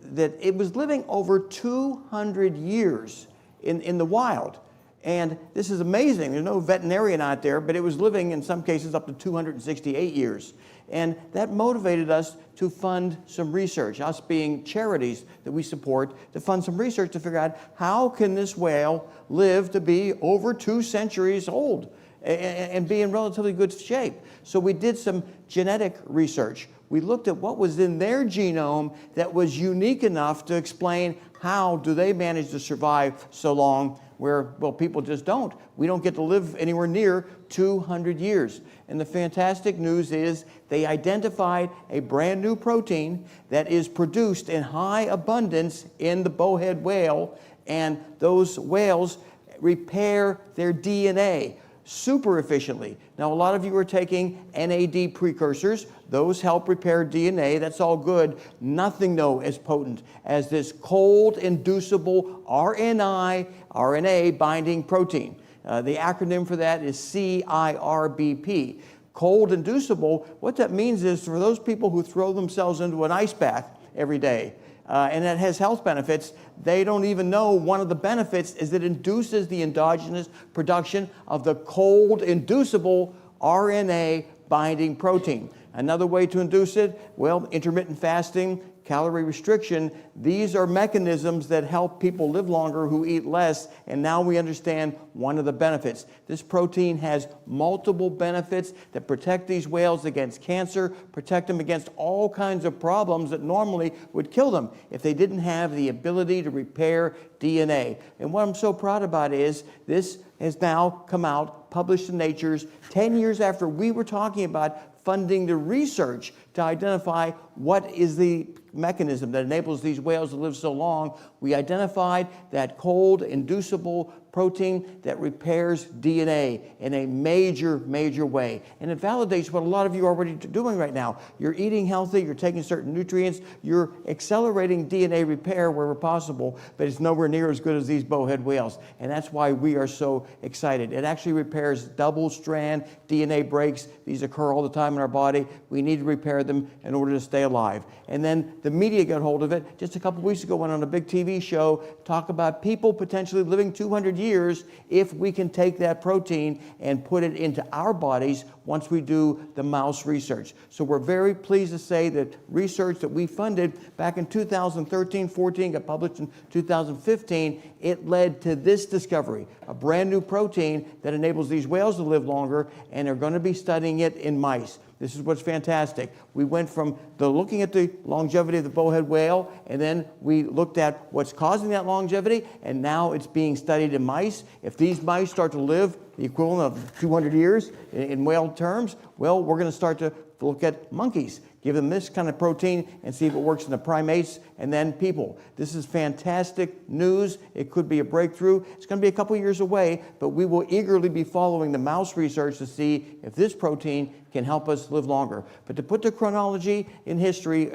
that it was living over 200 years in the wild. And this is amazing. There's no veterinarian out there, but it was living in some cases up to 268 years. And that motivated us to fund some research, us being charities that we support, to fund some research to figure out how can this whale live to be over 2 centuries old and be in relatively good shape. So we did some genetic research. We looked at what was in their genome that was unique enough to explain how do they manage to survive so long where, well, people just don't. We don't get to live anywhere near 200 years. And the fantastic news is they identified a brand new protein that is produced in high abundance in the bowhead whale, and those whales repair their DNA super efficiently. Now, a lot of you are taking NAD precursors. Those help repair DNA. That's all good. Nothing, though, as potent as this cold-inducible RNA binding protein. The acronym for that is CIRBP. Cold-inducible, what that means is for those people who throw themselves into an ice bath every day, and that has health benefits, they don't even know one of the benefits is it induces the endogenous production of the cold-inducible RNA binding protein. Another way to induce it, well, intermittent fasting, calorie restriction. These are mechanisms that help people live longer who eat less, and now we understand one of the benefits. This protein has multiple benefits that protect these whales against cancer, protect them against all kinds of problems that normally would kill them if they didn't have the ability to repair DNA. And what I'm so proud about is this has now come out, published in Nature's 10 years after we were talking about funding the research to identify what is the mechanism that enables these whales to live so long. We identified that cold-inducible protein that repairs DNA in a major, major way. And it validates what a lot of you are already doing right now. You're eating healthy, you're taking certain nutrients, you're accelerating DNA repair wherever possible, but it's nowhere near as good as these bowhead whales. And that's why we are so excited. It actually repairs double-strand DNA breaks. These occur all the time in our body. We need to repair them in order to stay alive. And then the media got hold of it. Just a couple weeks ago, went on a big TV show, talk about people potentially living 200 years if we can take that protein and put it into our bodies once we do the mouse research. So we're very pleased to say that research that we funded back in 2013-14, got published in 2015, it led to this discovery, a brand new protein that enables these whales to live longer, and they're going to be studying it in mice. This is what's fantastic. We went from looking at the longevity of the bowhead whale, and then we looked at what's causing that longevity, and now it's being studied in mice. If these mice start to live the equivalent of 200 years in whale terms, well, we're going to start to look at monkeys, give them this kind of protein and see if it works in the primates and then people. This is fantastic news. It could be a breakthrough. It's going to be a couple years away, but we will eagerly be following the mouse research to see if this protein can help us live longer. But to put the chronology in history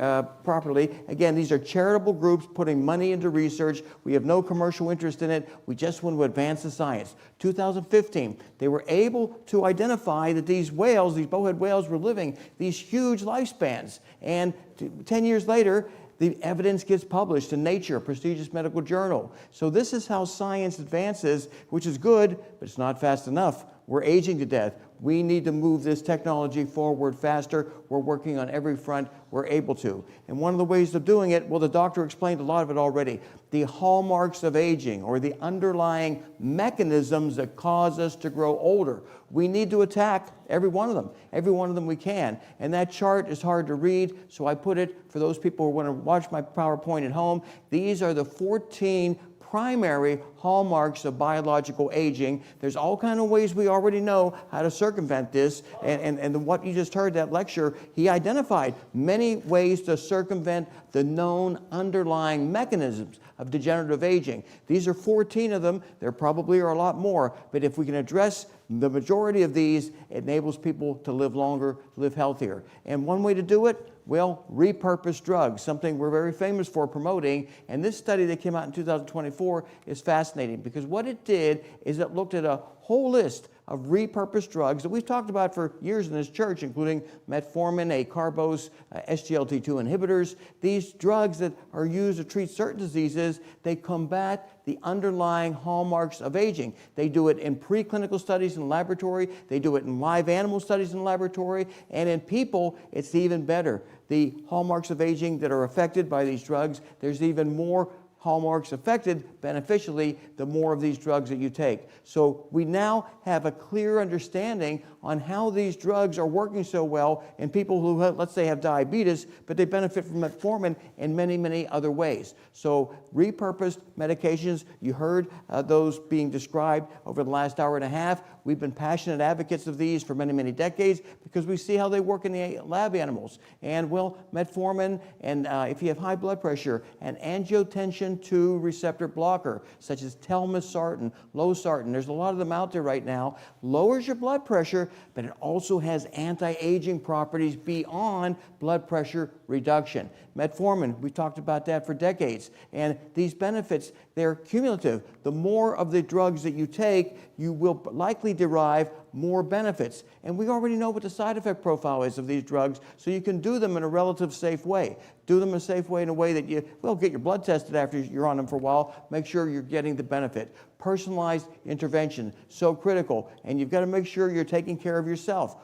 properly, again, these are charitable groups putting money into research. We have no commercial interest in it. We just want to advance the science. 2015, they were able to identify that these whales, these bowhead whales, were living these huge lifespans. And 10 years later, the evidence gets published in Nature, a prestigious medical journal. So this is how science advances, which is good, but it's not fast enough. We're aging to death. We need to move this technology forward faster. We're working on every front we're able to. And one of the ways of doing it, well, the doctor explained a lot of it already. The hallmarks of aging, or the underlying mechanisms that cause us to grow older. We need to attack every one of them we can. And that chart is hard to read, so I put it for those people who want to watch my PowerPoint at home. These are the 14 primary hallmarks of biological aging. There's all kinds of ways we already know how to circumvent this, and what you just heard, that lecture, he identified many ways to circumvent the known underlying mechanisms of degenerative aging. These are 14 of them. There probably are a lot more, but if we can address the majority of these, it enables people to live longer, live healthier. And one way to do it, well, repurposed drugs, something we're very famous for promoting. And this study that came out in 2024 is fascinating because what it did is it looked at a whole list of repurposed drugs that we've talked about for years in this church, including metformin, acarbose, SGLT2 inhibitors. These drugs that are used to treat certain diseases, they combat the underlying hallmarks of aging. They do it in preclinical studies in the laboratory, they do it in live animal studies in the laboratory, and in people, it's even better. The hallmarks of aging that are affected by these drugs, there's even more hallmarks affected beneficially the more of these drugs that you take. So we now have a clear understanding on how these drugs are working so well in people who, let's say, have diabetes, but they benefit from metformin in many, many other ways. So repurposed medications, you heard those being described over the last hour and a half. We've been passionate advocates of these for many, many decades because we see how they work in the lab animals. And well, metformin, and if you have high blood pressure, and angiotensin II receptor blocker, such as telmisartan, losartan, there's a lot of them out there right now, lowers your blood pressure, but it also has anti-aging properties beyond blood pressure reduction. Metformin, we talked about that for decades, and these benefits, they're cumulative. The more of the drugs that you take, you will likely derive more benefits. And we already know what the side effect profile is of these drugs, so you can do them in a relative safe way. Do them in a safe way, in a way that you, well, get your blood tested after you're on them for a while, make sure you're getting the benefit. Personalized intervention, so critical, and you've got to make sure you're taking care of yourself.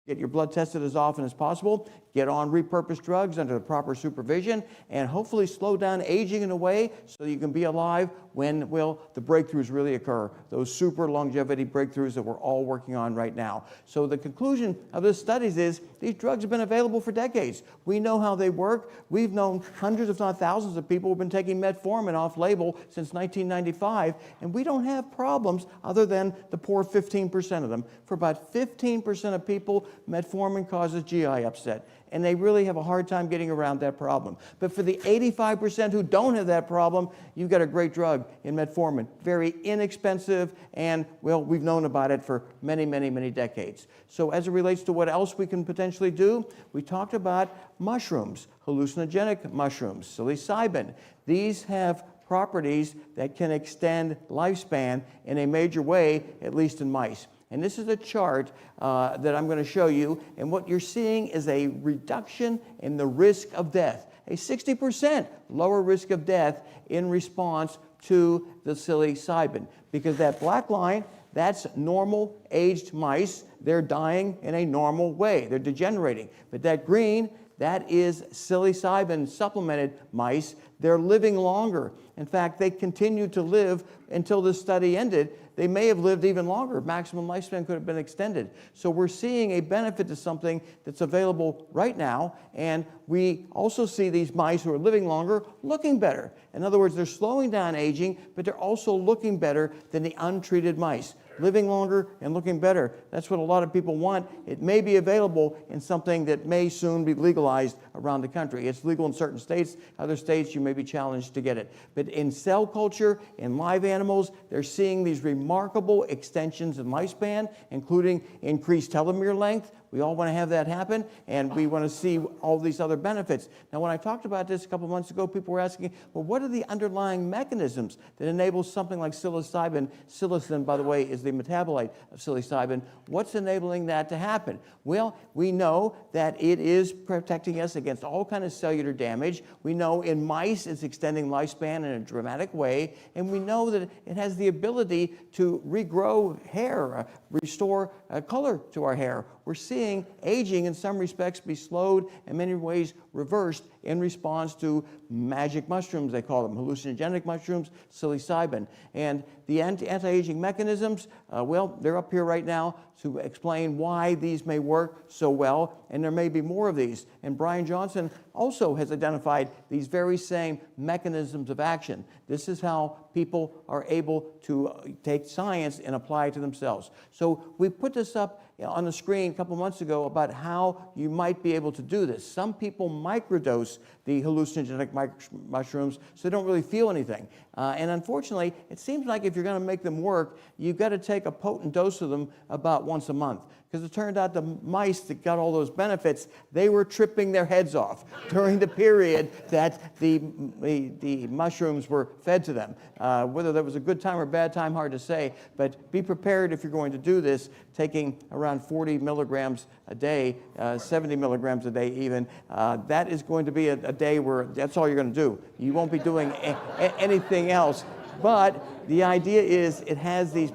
Get your blood tested as often as possible, get on repurposed drugs under the proper supervision, and hopefully slow down aging in a way so you can be alive when, well, the breakthroughs really occur, those super longevity breakthroughs that we're all working on right now. So the conclusion of this studies is these drugs have been available for decades. We know how they work. We've known hundreds, if not thousands, of people who've been taking metformin off-label since 1995, and we don't have problems other than the poor 15% of them. For about 15% of people, metformin causes GI upset, and they really have a hard time getting around that problem. But for the 85% who don't have that problem, you've got a great drug in metformin. Very inexpensive, and, well, we've known about it for many, many, many decades. So as it relates to what else we can potentially do, we talked about mushrooms, hallucinogenic mushrooms, psilocybin. These have properties that can extend lifespan in a major way, at least in mice. And this is a chart that I'm going to show you, and what you're seeing is a reduction in the risk of death, a 60% lower risk of death in response to the psilocybin, because that black line That's normal aged mice. They're dying in a normal way. They're degenerating. But that green, that is psilocybin supplemented mice. They're living longer. In fact, they continued to live until this study ended. They may have lived even longer. Maximum lifespan could have been extended. So we're seeing a benefit to something that's available right now. And we also see these mice who are living longer looking better. In other words, they're slowing down aging, but they're also looking better than the untreated mice. Living longer and looking better. That's what a lot of people want. It may be available in something that may soon be legalized around the country. It's legal in certain states. Other states, you may be challenged to get it. But in cell culture, in live animals, they're seeing these remarkable extensions in lifespan, including increased telomere length. We all want to have that happen, and we want to see all these other benefits. Now, when I talked about this a couple months ago, people were asking, well, what are the underlying mechanisms that enable something like psilocybin? Psilocin, by the way, is the metabolite of psilocybin. What's enabling that to happen? Well, we know that it is protecting us against all kinds of cellular damage. We know in mice it's extending lifespan in a dramatic way, and we know that it has the ability to regrow hair, restore color to our hair. We're seeing aging in some respects be slowed, in many ways reversed in response to magic mushrooms, they call them, hallucinogenic mushrooms, psilocybin. And the anti-aging mechanisms, well, they're up here right now to explain why these may work so well, and there may be more of these. And Brian Johnson also has identified these very same mechanisms of action. This is how people are able to take science and apply it to themselves. So we put this up on the screen a couple months ago about how you might be able to do this. Some people microdose the hallucinogenic mushrooms so they don't really feel anything. And unfortunately, it seems like if you're going to make them work, you've got to take a potent dose of them about once a month. Because it turned out the mice that got all those benefits, they were tripping their heads off during the period that the mushrooms were fed to them. Whether that was a good time or bad time, hard to say, but be prepared if you're going to do this, taking around 40 milligrams a day, 70 milligrams a day even. That is going to be a day where that's all you're going to do. You won't be doing anything else. But the idea is it has these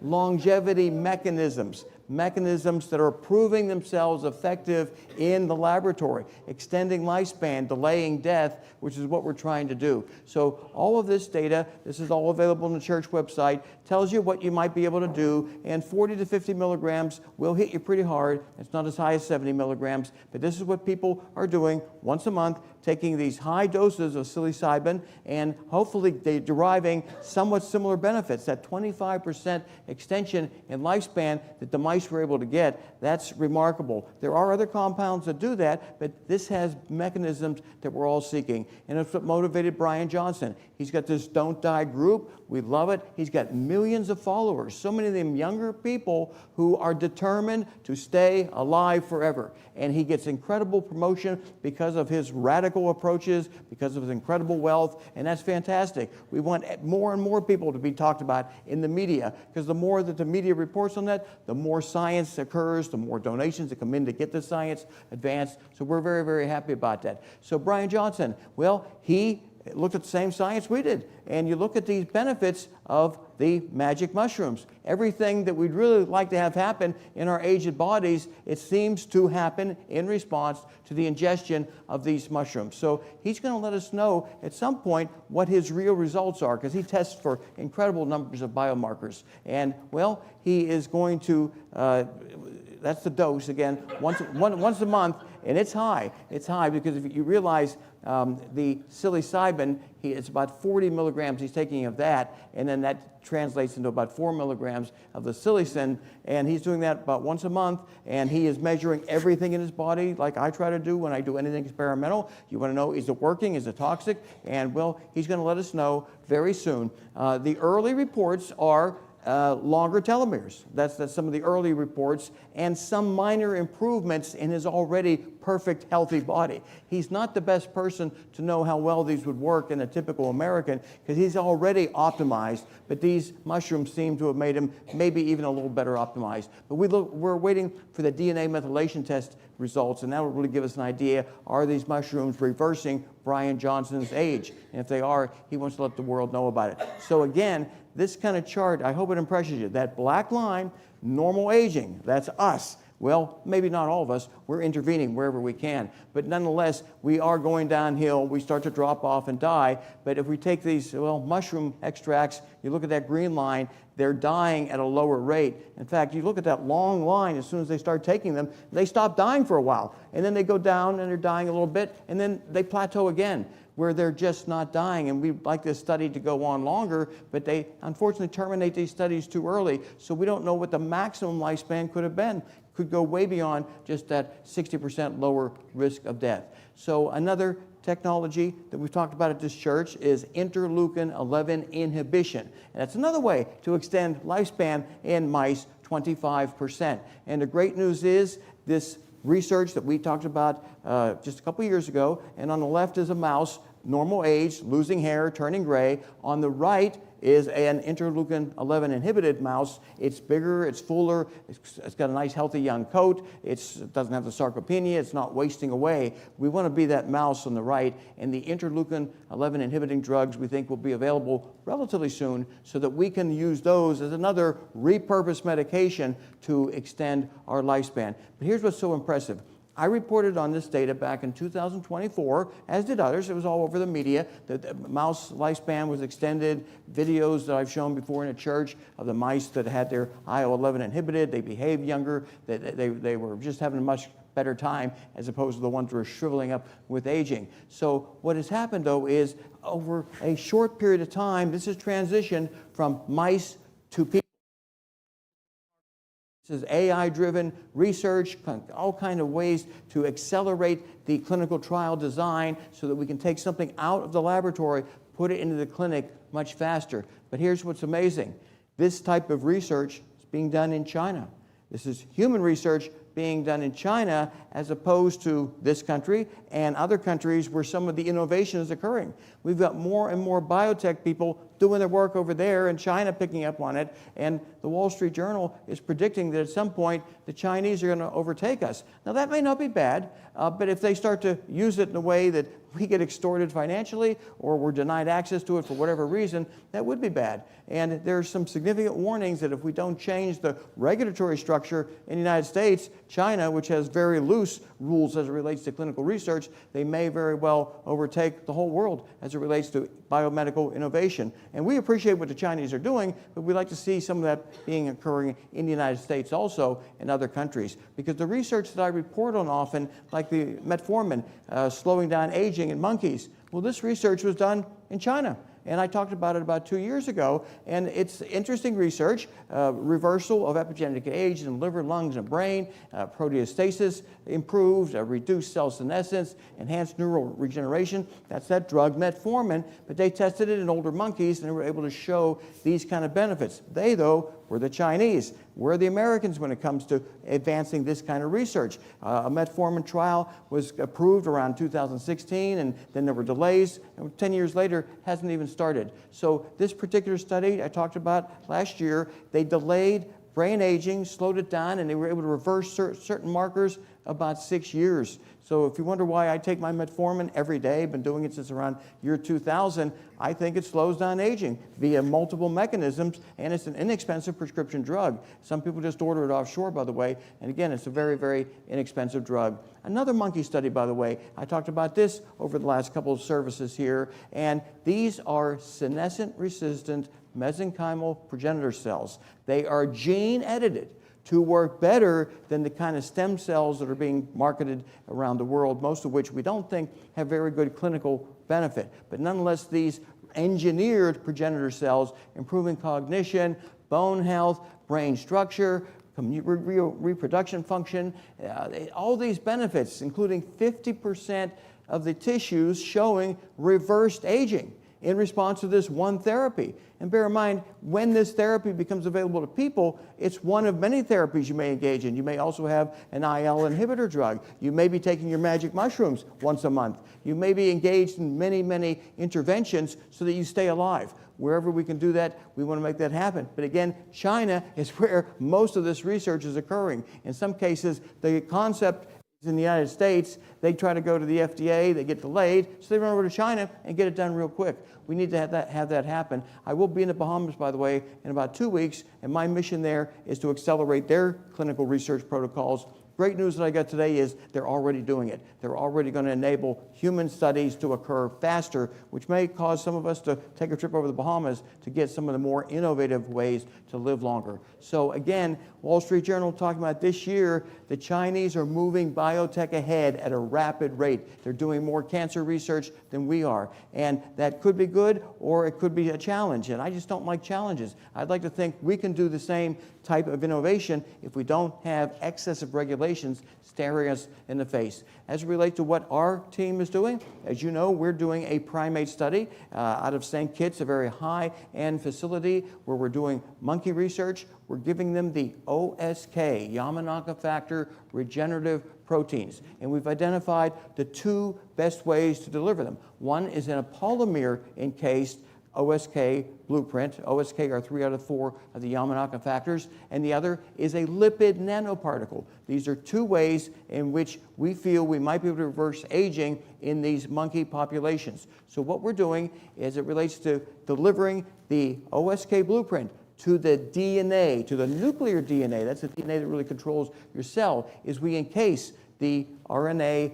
longevity mechanisms that are proving themselves effective in the laboratory, extending lifespan, delaying death, which is what we're trying to do. So all of this data, this is all available on the church website, tells you what you might be able to do, and 40 to 50 milligrams will hit you pretty hard. It's not as high as 70 milligrams, but this is what people are doing once a month, taking these high doses of psilocybin, and hopefully they're deriving somewhat similar benefits. That 25% extension in lifespan that the mice were able to get, that's remarkable. There are other compounds that do that, but this has mechanisms that we're all seeking. And it's what motivated Brian Johnson. He's got this Don't Die group. We love it. He's got millions of followers, so many of them younger people who are determined to stay alive forever. And he gets incredible promotion because of his radical approaches, because of his incredible wealth, and that's fantastic. We want more and more people to be talked about in the media, because the more that the media reports on that, the more science occurs, the more donations that come in to get the science advanced. So we're very, very happy about that. So Brian Johnson, well, he looked at the same science we did. And you look at these benefits of the magic mushrooms. Everything that we'd really like to have happen in our aged bodies, it seems to happen in response to the ingestion of these mushrooms. So he's going to let us know at some point what his real results are, because he tests for incredible numbers of biomarkers. And, well, he is going to, that's the dose, again, once a month, and it's high. It's high because if you realize the psilocybin, it's about 40 milligrams he's taking of that, and then that translates into about 4 milligrams of the psilocin, and he's doing that about once a month, and he is measuring everything in his body like I try to do when I do anything experimental. You want to know, is it working? Is it toxic? And, well, he's going to let us know very soon. The early reports are longer telomeres. That's some of the early reports, and some minor improvements in his already perfect, healthy body. He's not the best person to know how well these would work in a typical American, because he's already optimized, but these mushrooms seem to have made him maybe even a little better optimized. But we're waiting for the DNA methylation test results, and that will really give us an idea, are these mushrooms reversing Brian Johnson's age? And if they are, he wants to let the world know about it. So again, this kind of chart, I hope it impresses you. That black line, normal aging, that's us. Well, maybe not all of us. We're intervening wherever we can. But nonetheless, we are going downhill. We start to drop off and die. But if we take these, well, mushroom extracts, you look at that green line, they're dying at a lower rate. In fact, you look at that long line, as soon as they start taking them, they stop dying for a while. And then they go down and they're dying a little bit, and then they plateau again, where they're just not dying. And we'd like this study to go on longer, but they unfortunately terminate these studies too early, so we don't know what the maximum lifespan could have been. Could go way beyond just that 60% lower risk of death. So another technology that we've talked about at this church is interleukin-11 inhibition. And that's another way to extend lifespan in mice 25%. And the great news is this research that we talked about just a couple years ago, and on the left is a mouse, normal age, losing hair, turning gray. On the right is an interleukin-11 inhibited mouse. It's bigger, it's fuller, it's got a nice healthy young coat, it doesn't have the sarcopenia, it's not wasting away. We want to be that mouse on the right, and the interleukin-11 inhibiting drugs we think will be available relatively soon so that we can use those as another repurposed medication to extend our lifespan. But here's what's so impressive. I reported on this data back in 2024, as did others. It was all over the media that the mouse lifespan was extended. Videos that I've shown before in a church of the mice that had their IL-11 inhibited. They behaved younger. They were just having a much better time as opposed to the ones that were shriveling up with aging. So what has happened, though, is over a short period of time, this has transitioned from mice to people. This is AI-driven research, all kinds of ways to accelerate the clinical trial design so that we can take something out of the laboratory, put it into the clinic much faster. But here's what's amazing. This type of research is being done in China. This is human research being done in China as opposed to this country and other countries where some of the innovation is occurring. We've got more and more biotech people doing their work over there and China picking up on it, and the Wall Street Journal is predicting that at some point the Chinese are going to overtake us. Now that may not be bad, but if they start to use it in a way that we get extorted financially or we're denied access to it for whatever reason, that would be bad. And there's some significant warnings that if we don't change the regulatory structure in the United States, China, which has very loose rules as it relates to clinical research, they may very well overtake the whole world as it relates to biomedical innovation. And we appreciate what the Chinese are doing, but we'd like to see some of that being occurring in the United States also and other countries. Because the research that I report on often, like the metformin, slowing down aging in monkeys, well, this research was done in China. And I talked about it about 2 years ago, and it's interesting research, reversal of epigenetic age in liver, lungs, and brain, proteostasis improved, reduced cell senescence, enhanced neural regeneration. That's that drug metformin, but they tested it in older monkeys, and they were able to show these kind of benefits. They, though, were the Chinese. We're the Americans when it comes to advancing this kind of research. A metformin trial was approved around 2016, and then there were delays, and 10 years later, hasn't even started. So this particular study I talked about last year, they delayed brain aging, slowed it down, and they were able to reverse certain markers about 6 years. So if you wonder why I take my metformin every day, been doing it since around year 2000, I think it slows down aging via multiple mechanisms, and it's an inexpensive prescription drug. Some people just order it offshore, by the way, and again, it's a very, very inexpensive drug. Another monkey study, by the way, I talked about this over the last couple of services here, and these are senescent-resistant mesenchymal progenitor cells. They are gene-edited to work better than the kind of stem cells that are being marketed around the world, most of which we don't think have very good clinical benefit. But nonetheless, these engineered progenitor cells improving cognition, bone health, brain structure, reproduction function, all these benefits, including 50% of the tissues showing reversed aging in response to this one therapy. And bear in mind, when this therapy becomes available to people, it's one of many therapies you may engage in. You may also have an IL inhibitor drug. You may be taking your magic mushrooms once a month. You may be engaged in many, many interventions so that you stay alive. Wherever we can do that, we want to make that happen. But again, China is where most of this research is occurring. In some cases, the concept in the United States, they try to go to the FDA, they get delayed, so they run over to China and get it done real quick. We need to have that happen. I will be in the Bahamas, by the way, in about 2 weeks, and my mission there is to accelerate their clinical research protocols. Great news that I got today is they're already doing it. They're already going to enable human studies to occur faster, which may cause some of us to take a trip over the Bahamas to get some of the more innovative ways to live longer. So again, Wall Street Journal talking about this year, the Chinese are moving biotech ahead at a rapid rate. They're doing more cancer research than we are. And that could be good or it could be a challenge. And I just don't like challenges. I'd like to think we can do the same type of innovation if we don't have excessive regulations staring us in the face. As it relates to what our team is doing, as you know, we're doing a primate study out of St. Kitts, a very high-end facility where we're doing monkey research. We're giving them the OSK, Yamanaka factor regenerative proteins. And we've identified the 2 best ways to deliver them. One is in a polymer encased OSK blueprint. OSK are 3 out of 4 of the Yamanaka factors, and the other is a lipid nanoparticle. These are 2 ways in which we feel we might be able to reverse aging in these monkey populations. So what we're doing as it relates to delivering the OSK blueprint to the DNA, to the nuclear DNA, that's the DNA that really controls your cell, is we encase the RNA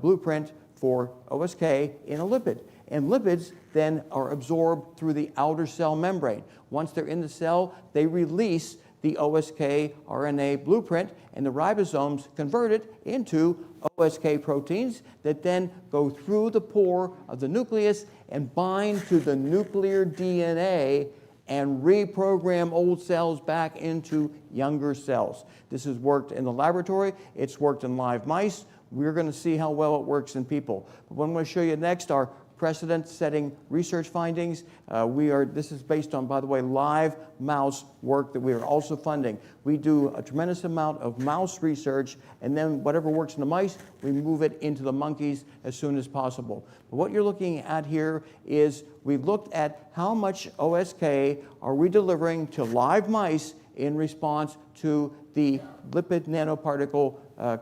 blueprint for OSK in a lipid. And lipids then are absorbed through the outer cell membrane. Once they're in the cell, they release the OSK RNA blueprint, and the ribosomes convert it into OSK proteins that then go through the pore of the nucleus and bind to the nuclear DNA and reprogram old cells back into younger cells. This has worked in the laboratory. It's worked in live mice. We're going to see how well it works in people. But what I'm going to show you next are precedent-setting research findings. This is based on, by the way, live mouse work that we are also funding. We do a tremendous amount of mouse research, and then whatever works in the mice, we move it into the monkeys as soon as possible. But what you're looking at here is we looked at how much OSK are we delivering to live mice in response to the lipid nanoparticle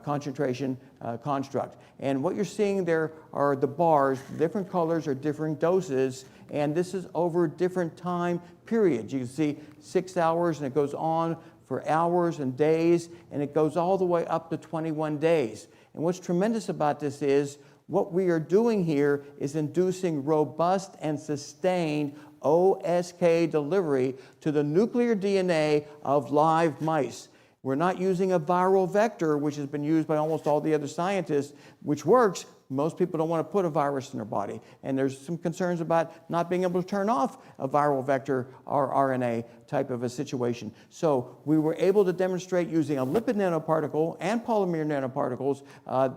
concentration construct. And what you're seeing there are the bars. Different colors are different doses, and this is over different time periods. You can see 6 hours, and it goes on for hours and days, and it goes all the way up to 21 days. And what's tremendous about this is what we are doing here is inducing robust and sustained OSK delivery to the nuclear DNA of live mice. We're not using a viral vector, which has been used by almost all the other scientists, which works. Most people don't want to put a virus in their body. And there's some concerns about not being able to turn off a viral vector or RNA type of a situation. So we were able to demonstrate using a lipid nanoparticle and polymer nanoparticles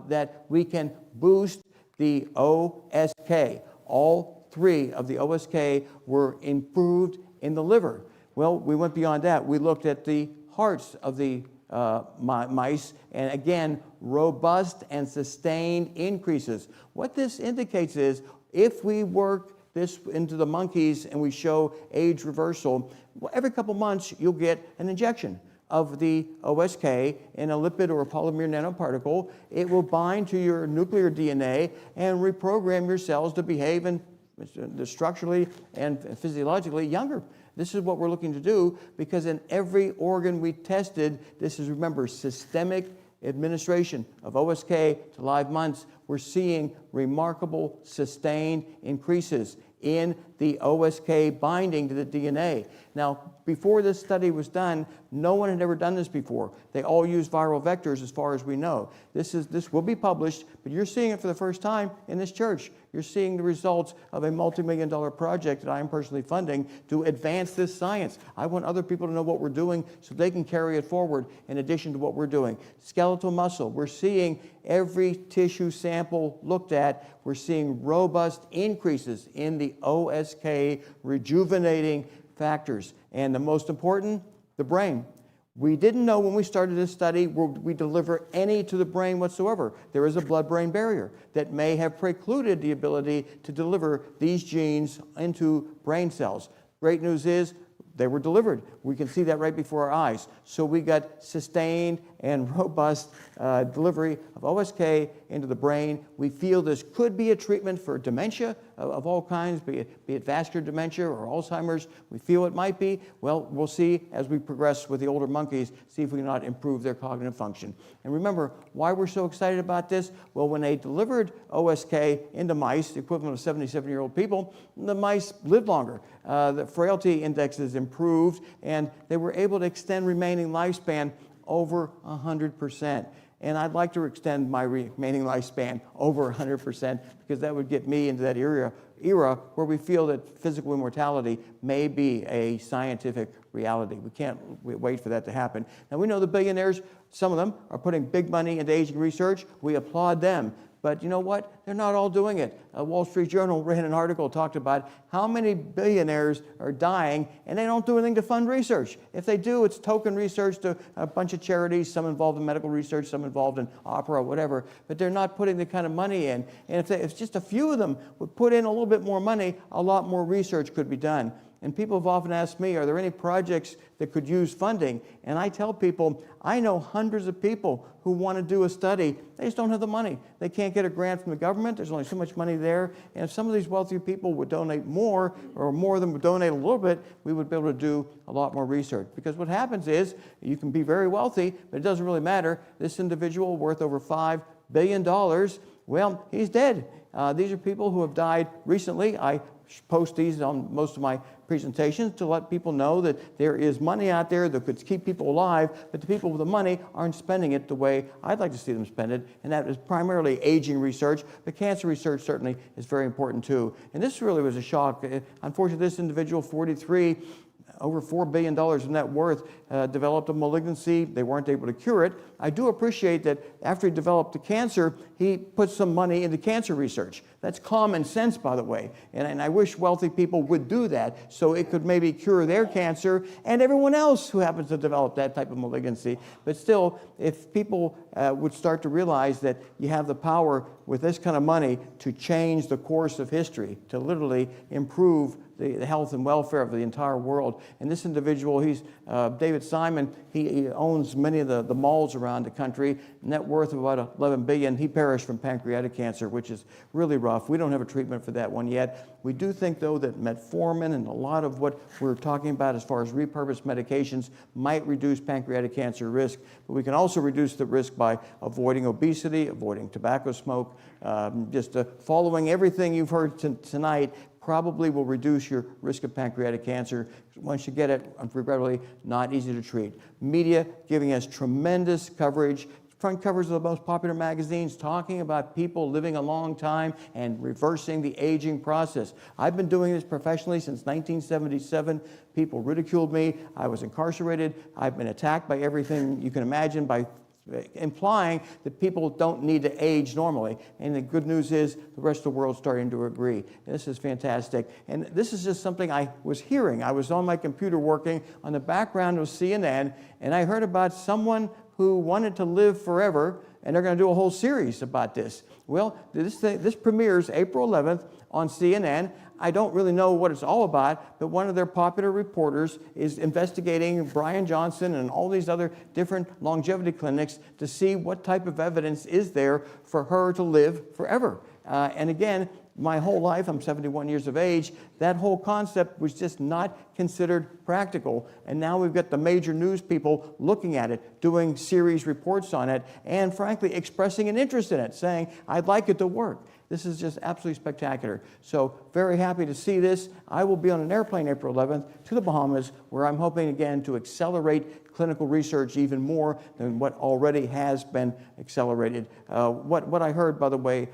that we can boost the OSK. All 3 of the OSK were improved in the liver. Well, we went beyond that. We looked at the hearts of the mice, and again, robust and sustained increases. What this indicates is if we work this into the monkeys and we show age reversal, well, every couple months you'll get an injection of the OSK in a lipid or a polymer nanoparticle. It will bind to your nuclear DNA and reprogram your cells to behave structurally and physiologically younger. This is what we're looking to do because in every organ we tested, this is, remember, systemic administration of OSK to live mice. We're seeing remarkable sustained increases in the OSK binding to the DNA. Now, before this study was done, no one had ever done this before. They all use viral vectors as far as we know. This will be published, but you're seeing it for the first time in this church. You're seeing the results of a multi-million-dollar project that I am personally funding to advance this science. I want other people to know what we're doing so they can carry it forward in addition to what we're doing. Skeletal muscle, we're seeing every tissue sample looked at, we're seeing robust increases in the OSK rejuvenating factors. And the most important, the brain. We didn't know when we started this study would we deliver any to the brain whatsoever. There is a blood-brain barrier that may have precluded the ability to deliver these genes into brain cells. Great news is they were delivered. We can see that right before our eyes. So we got sustained and robust delivery of OSK into the brain. We feel this could be a treatment for dementia of all kinds, be it vascular dementia or Alzheimer's. We feel it might be. Well, we'll see as we progress with the older monkeys, see if we can not improve their cognitive function. And remember, why we're so excited about this? Well, when they delivered OSK into mice, the equivalent of 77-year-old people, the mice lived longer. The frailty indexes improved, and they were able to extend remaining lifespan over 100%. And I'd like to extend my remaining lifespan over 100% because that would get me into that era where we feel that physical immortality may be a scientific reality. We can't wait for that to happen. Now, we know the billionaires, some of them, are putting big money into aging research. We applaud them. But you know what? They're not all doing it. Wall Street Journal ran an article, talked about how many billionaires are dying and they don't do anything to fund research. If they do, it's token research to a bunch of charities, some involved in medical research, some involved in opera, whatever. But they're not putting the kind of money in. And if just a few of them would put in a little bit more money, a lot more research could be done. And people have often asked me, are there any projects that could use funding? And I tell people, I know hundreds of people who want to do a study. They just don't have the money. They can't get a grant from the government. There's only so much money there. And if some of these wealthy people would donate more, or more of them would donate a little bit, we would be able to do a lot more research. Because what happens is, you can be very wealthy, but it doesn't really matter. This individual worth over $5 billion, well, he's dead. These are people who have died recently. I post these on most of my presentations to let people know that there is money out there that could keep people alive, but the people with the money aren't spending it the way I'd like to see them spend it, and that is primarily aging research, but cancer research certainly is very important too. And this really was a shock. Unfortunately, this individual, 43, over $4 billion in net worth, developed a malignancy. They weren't able to cure it. I do appreciate that after he developed the cancer, he put some money into cancer research. That's common sense, by the way. And I wish wealthy people would do that so it could maybe cure their cancer and everyone else who happens to develop that type of malignancy. But still, if people would start to realize that you have the power with this kind of money to change the course of history, to literally improve the health and welfare of the entire world. And this individual, he's David Simon, he owns many of the malls around the country, net worth of about $11 billion. He perished from pancreatic cancer, which is really rough. We don't have a treatment for that one yet. We do think, though, that metformin and a lot of what we're talking about as far as repurposed medications might reduce pancreatic cancer risk, but we can also reduce the risk by avoiding obesity, avoiding tobacco smoke, just following everything you've heard tonight probably will reduce your risk of pancreatic cancer. Once you get it, regrettably, not easy to treat. Media giving us tremendous coverage, front covers of the most popular magazines talking about people living a long time and reversing the aging process. I've been doing this professionally since 1977. People ridiculed me. I was incarcerated. I've been attacked by everything you can imagine, by implying that people don't need to age normally. And the good news is the rest of the world's starting to agree. This is fantastic. And this is just something I was hearing. I was on my computer working on the background of CNN, and I heard about someone who wanted to live forever, and they're going to do a whole series about this. Well, this premieres April 11th on CNN. I don't really know what it's all about, but one of their popular reporters is investigating Brian Johnson and all these other different longevity clinics to see what type of evidence is there for her to live forever. And again, my whole life, I'm 71 years of age, that whole concept was just not considered practical. And now we've got the major news people looking at it, doing series reports on it, and frankly, expressing an interest in it, saying, I'd like it to work. This is just absolutely spectacular. So very happy to see this. I will be on an airplane April 11th to the Bahamas, where I'm hoping again to accelerate clinical research even more than what already has been accelerated. What I heard, by the way,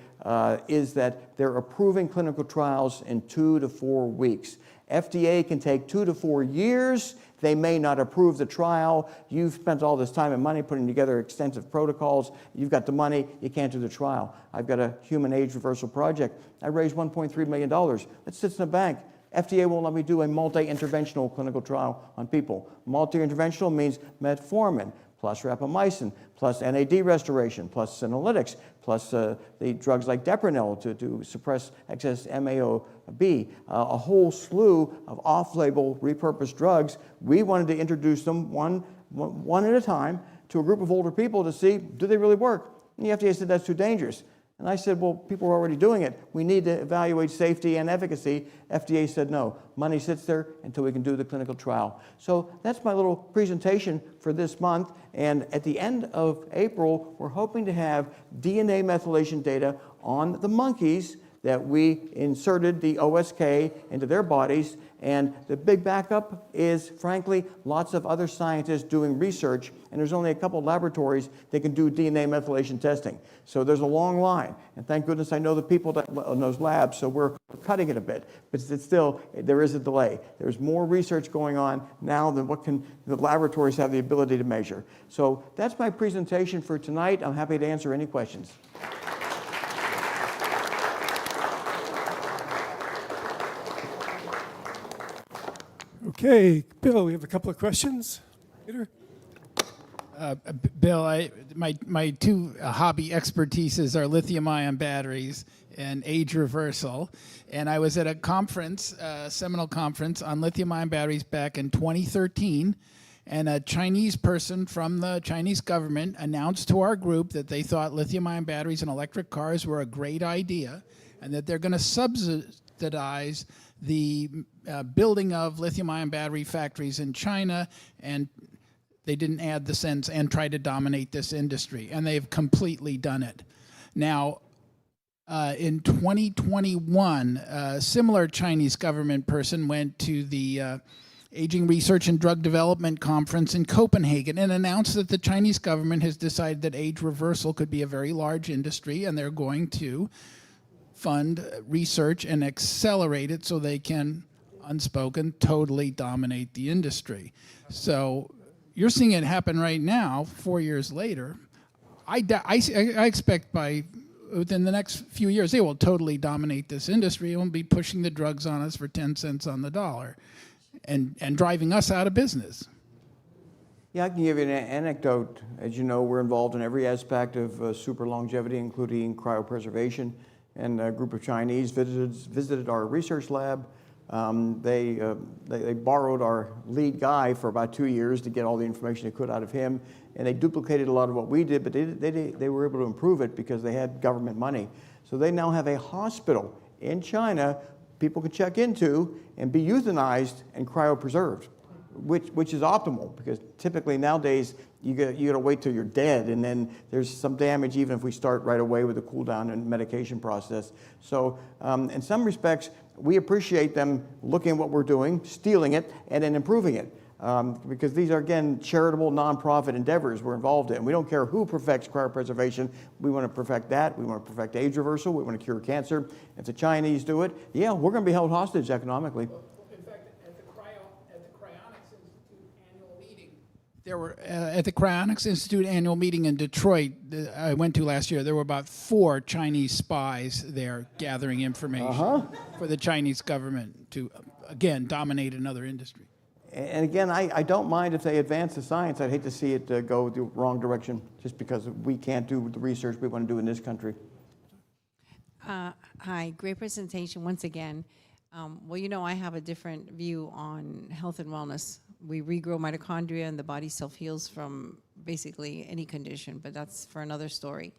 is that they're approving clinical trials in 2 to 4 weeks. FDA can take 2 to 4 years. They may not approve the trial. You've spent all this time and money putting together extensive protocols. You've got the money. You can't do the trial. I've got a human age reversal project. I raised $1.3 million. It sits in a bank. FDA won't let me do a multi-interventional clinical trial on people. Multi-interventional means metformin, plus rapamycin, plus NAD restoration, plus senolytics, plus the drugs like Depronil to suppress excess MAO-B, a whole slew of off-label repurposed drugs. We wanted to introduce them one at a time to a group of older people to see, do they really work? And the FDA said that's too dangerous. And I said, well, people are already doing it. We need to evaluate safety and efficacy. FDA said no. Money sits there until we can do the clinical trial. So that's my little presentation for this month. And at the end of April, we're hoping to have DNA methylation data on the monkeys that we inserted the OSK into their bodies. And the big backup is, frankly, lots of other scientists doing research, and there's only a couple of laboratories that can do DNA methylation testing. So there's a long line, and thank goodness I know the people that in those labs, so we're cutting it a bit. But it's still, there is a delay. There's more research going on now than what can the laboratories have the ability to measure. So that's my presentation for tonight. I'm happy to answer any questions. Okay, Bill, we have a couple of questions. Peter? Bill, my two hobby expertises are lithium-ion batteries and age reversal. And I was at a conference, a seminal conference on lithium-ion batteries back in 2013. And a Chinese person from the Chinese government announced to our group that they thought lithium-ion batteries in electric cars were a great idea and that they're going to subsidize the building of lithium-ion battery factories in China, and they didn't add the cents and try to dominate this industry, and they've completely done it. Now, in 2021, a similar Chinese government person went to the Aging Research and Drug Development Conference in Copenhagen and announced that the Chinese government has decided that age reversal could be a very large industry, and they're going to fund research and accelerate it so they can, unspoken, totally dominate the industry. So you're seeing it happen right now, 4 years later. I expect within the next few years, they will totally dominate this industry and will be pushing the drugs on us for 10 cents on the dollar and driving us out of business. Yeah, I can give you an anecdote. As you know, we're involved in every aspect of super longevity, including cryopreservation. And a group of Chinese visited our research lab. They borrowed our lead guy for about 2 years to get all the information they could out of him. And they duplicated a lot of what we did, but they were able to improve it because they had government money. So they now have a hospital in China people can check into and be euthanized and cryopreserved, which is optimal, because typically nowadays you got to wait till you're dead, and then there's some damage even if we start right away with the cool down and medication process. So in some respects, we appreciate them looking at what we're doing, stealing it, and then improving it. Because these are, again, charitable, nonprofit endeavors we're involved in. We don't care who perfects cryopreservation. We want to perfect that. We want to perfect age reversal. We want to cure cancer. If the Chinese do it, yeah, we're going to be held hostage economically. In fact, at the Cryonics Institute annual meeting, there were at the Cryonics Institute annual meeting in Detroit I went to last year, there were about 4 Chinese spies there gathering information for the Chinese government to, again, dominate another industry. And again, I don't mind if they advance the science. I'd hate to see it go the wrong direction just because we can't do the research we want to do in this country. Hi, great presentation once again. Well, you know, I have a different view on health and wellness. We regrow mitochondria and the body self-heals from basically any condition, but that's for another story.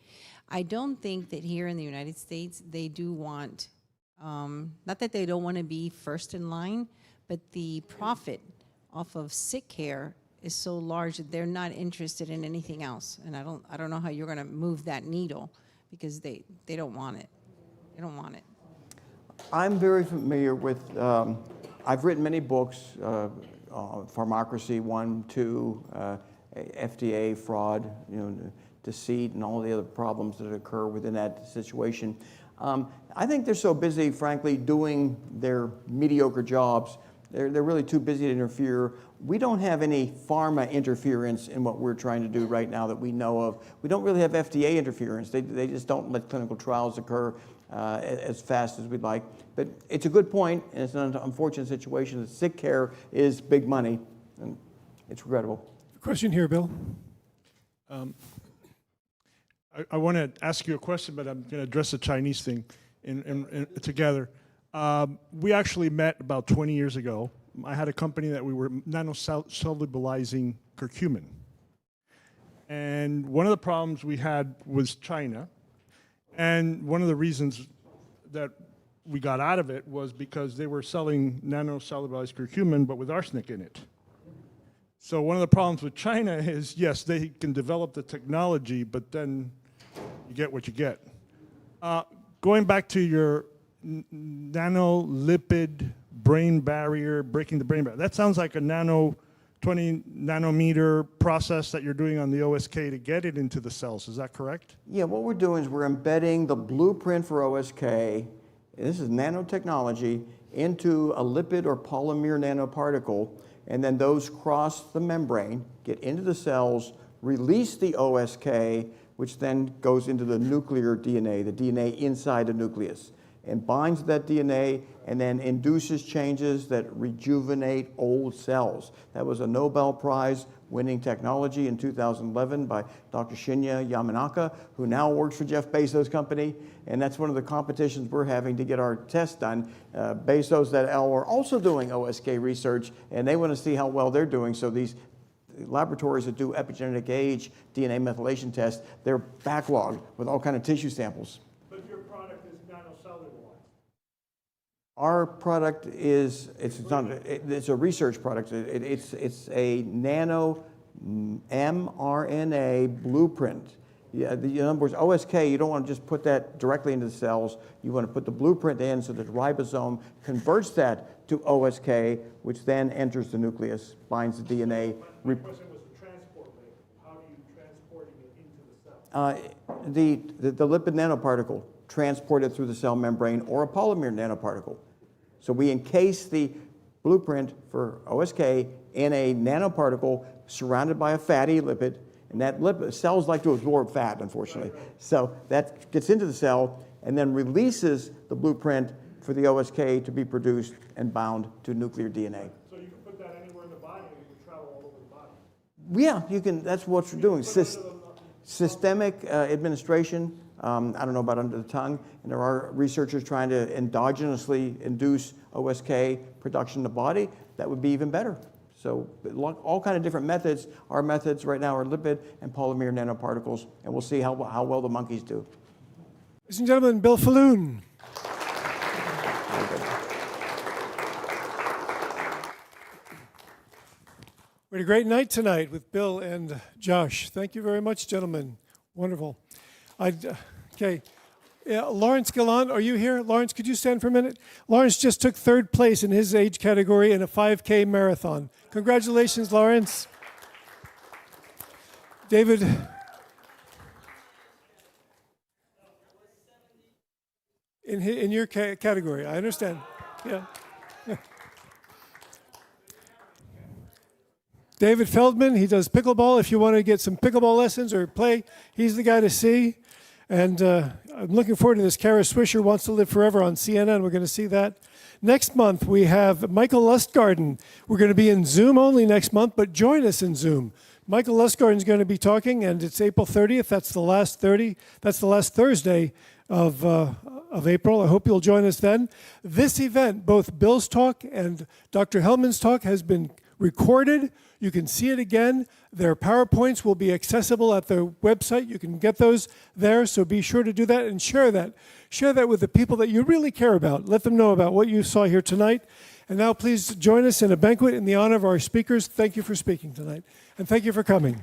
I don't think that here in the United States, they do want, not that they don't want to be first in line, but the profit off of sick care is so large that they're not interested in anything else. And I don't know how you're going to move that needle, because they don't want it. They don't want it. I'm very familiar with, I've written many books, Pharmacracy 1, 2, FDA, fraud, deceit, and all the other problems that occur within that situation. I think they're so busy, frankly, doing their mediocre jobs. They're really too busy to interfere. We don't have any pharma interference in what we're trying to do right now that we know of. We don't really have FDA interference. They just don't let clinical trials occur as fast as we'd like. But it's a good point, and it's an unfortunate situation that sick care is big money, and it's regrettable. Question here, Bill. I want to ask you a question, but I'm going to address the Chinese thing together. We actually met about 20 years ago. I had a company that we were nanosolubilizing curcumin. And one of the problems we had was China. And one of the reasons that we got out of it was because they were selling nanosolubilized curcumin, but with arsenic in it. So one of the problems with China is, yes, they can develop the technology, but then you get what you get. Going back to your nanolipid brain barrier, breaking the brain barrier, that sounds like a 20 nanometer process that you're doing on the OSK to get it into the cells. Is that correct? Yeah, what we're doing is we're embedding the blueprint for OSK, this is nanotechnology, into a lipid or polymer nanoparticle, and then those cross the membrane, get into the cells, release the OSK, which then goes into the nuclear DNA, the DNA inside the nucleus, and binds that DNA and then induces changes that rejuvenate old cells. That was a Nobel Prize winning technology in 2011 by Dr. Shinya Yamanaka, who now works for Jeff Bezos' company. And that's one of the competitions we're having to get our tests done. Bezos et al. Are also doing OSK research, and they want to see how well they're doing. So these laboratories that do epigenetic age DNA methylation tests, they're backlogged with all kind of tissue samples. But your product is nanosolubilized. Our product is, it's a research product. It's a nano mRNA blueprint. Yeah, in other words, OSK, you don't want to just put that directly into the cells. You want to put the blueprint in so that the ribosome converts that to OSK, which then enters the nucleus, binds the DNA. My question was the transport layer. How are you transporting it into the cell? The lipid nanoparticle transported through the cell membrane or a polymer nanoparticle. So we encase the blueprint for OSK in a nanoparticle surrounded by a fatty lipid, and that lipid, cells like to absorb fat, unfortunately. So that gets into the cell and then releases the blueprint for the OSK to be produced and bound to nuclear DNA. So you can put that anywhere in the body and it can travel all over the body. Yeah, you can. That's what you're doing. Systemic administration. I don't know about under the tongue, and there are researchers trying to endogenously induce OSK production in the body. That would be even better. So all kind of different methods. Our methods right now are lipid and polymer nanoparticles, and we'll see how well the monkeys do. Ladies and gentlemen, Bill Faloon. We had a great night tonight with Bill and Josh. Thank you very much, gentlemen. Wonderful. Okay. Yeah, Lawrence Gallant, are you here? Lawrence, could you stand for a minute? Lawrence just took third place in his age category in a 5K marathon. Congratulations, Lawrence. David. In your category, I understand. Yeah. David Feldman, he does pickleball. If you want to get some pickleball lessons or play, he's the guy to see. And I'm looking forward to this. Kara Swisher Wants to Live Forever on CNN. We're going to see that. Next month, we have Michael Lustgarten. We're going to be in Zoom only next month, but join us in Zoom. Michael Lustgarten is going to be talking, and it's April 30th. That's the last Thursday of April. I hope you'll join us then. This event, both Bill's talk and Dr. Helman's talk, has been recorded. You can see it again. Their PowerPoints will be accessible at their website. You can get those there, so be sure to do that and share that. Share that with the people that you really care about. Let them know about what you saw here tonight. And now please join us in a banquet in the honor of our speakers. Thank you for speaking tonight, and thank you for coming.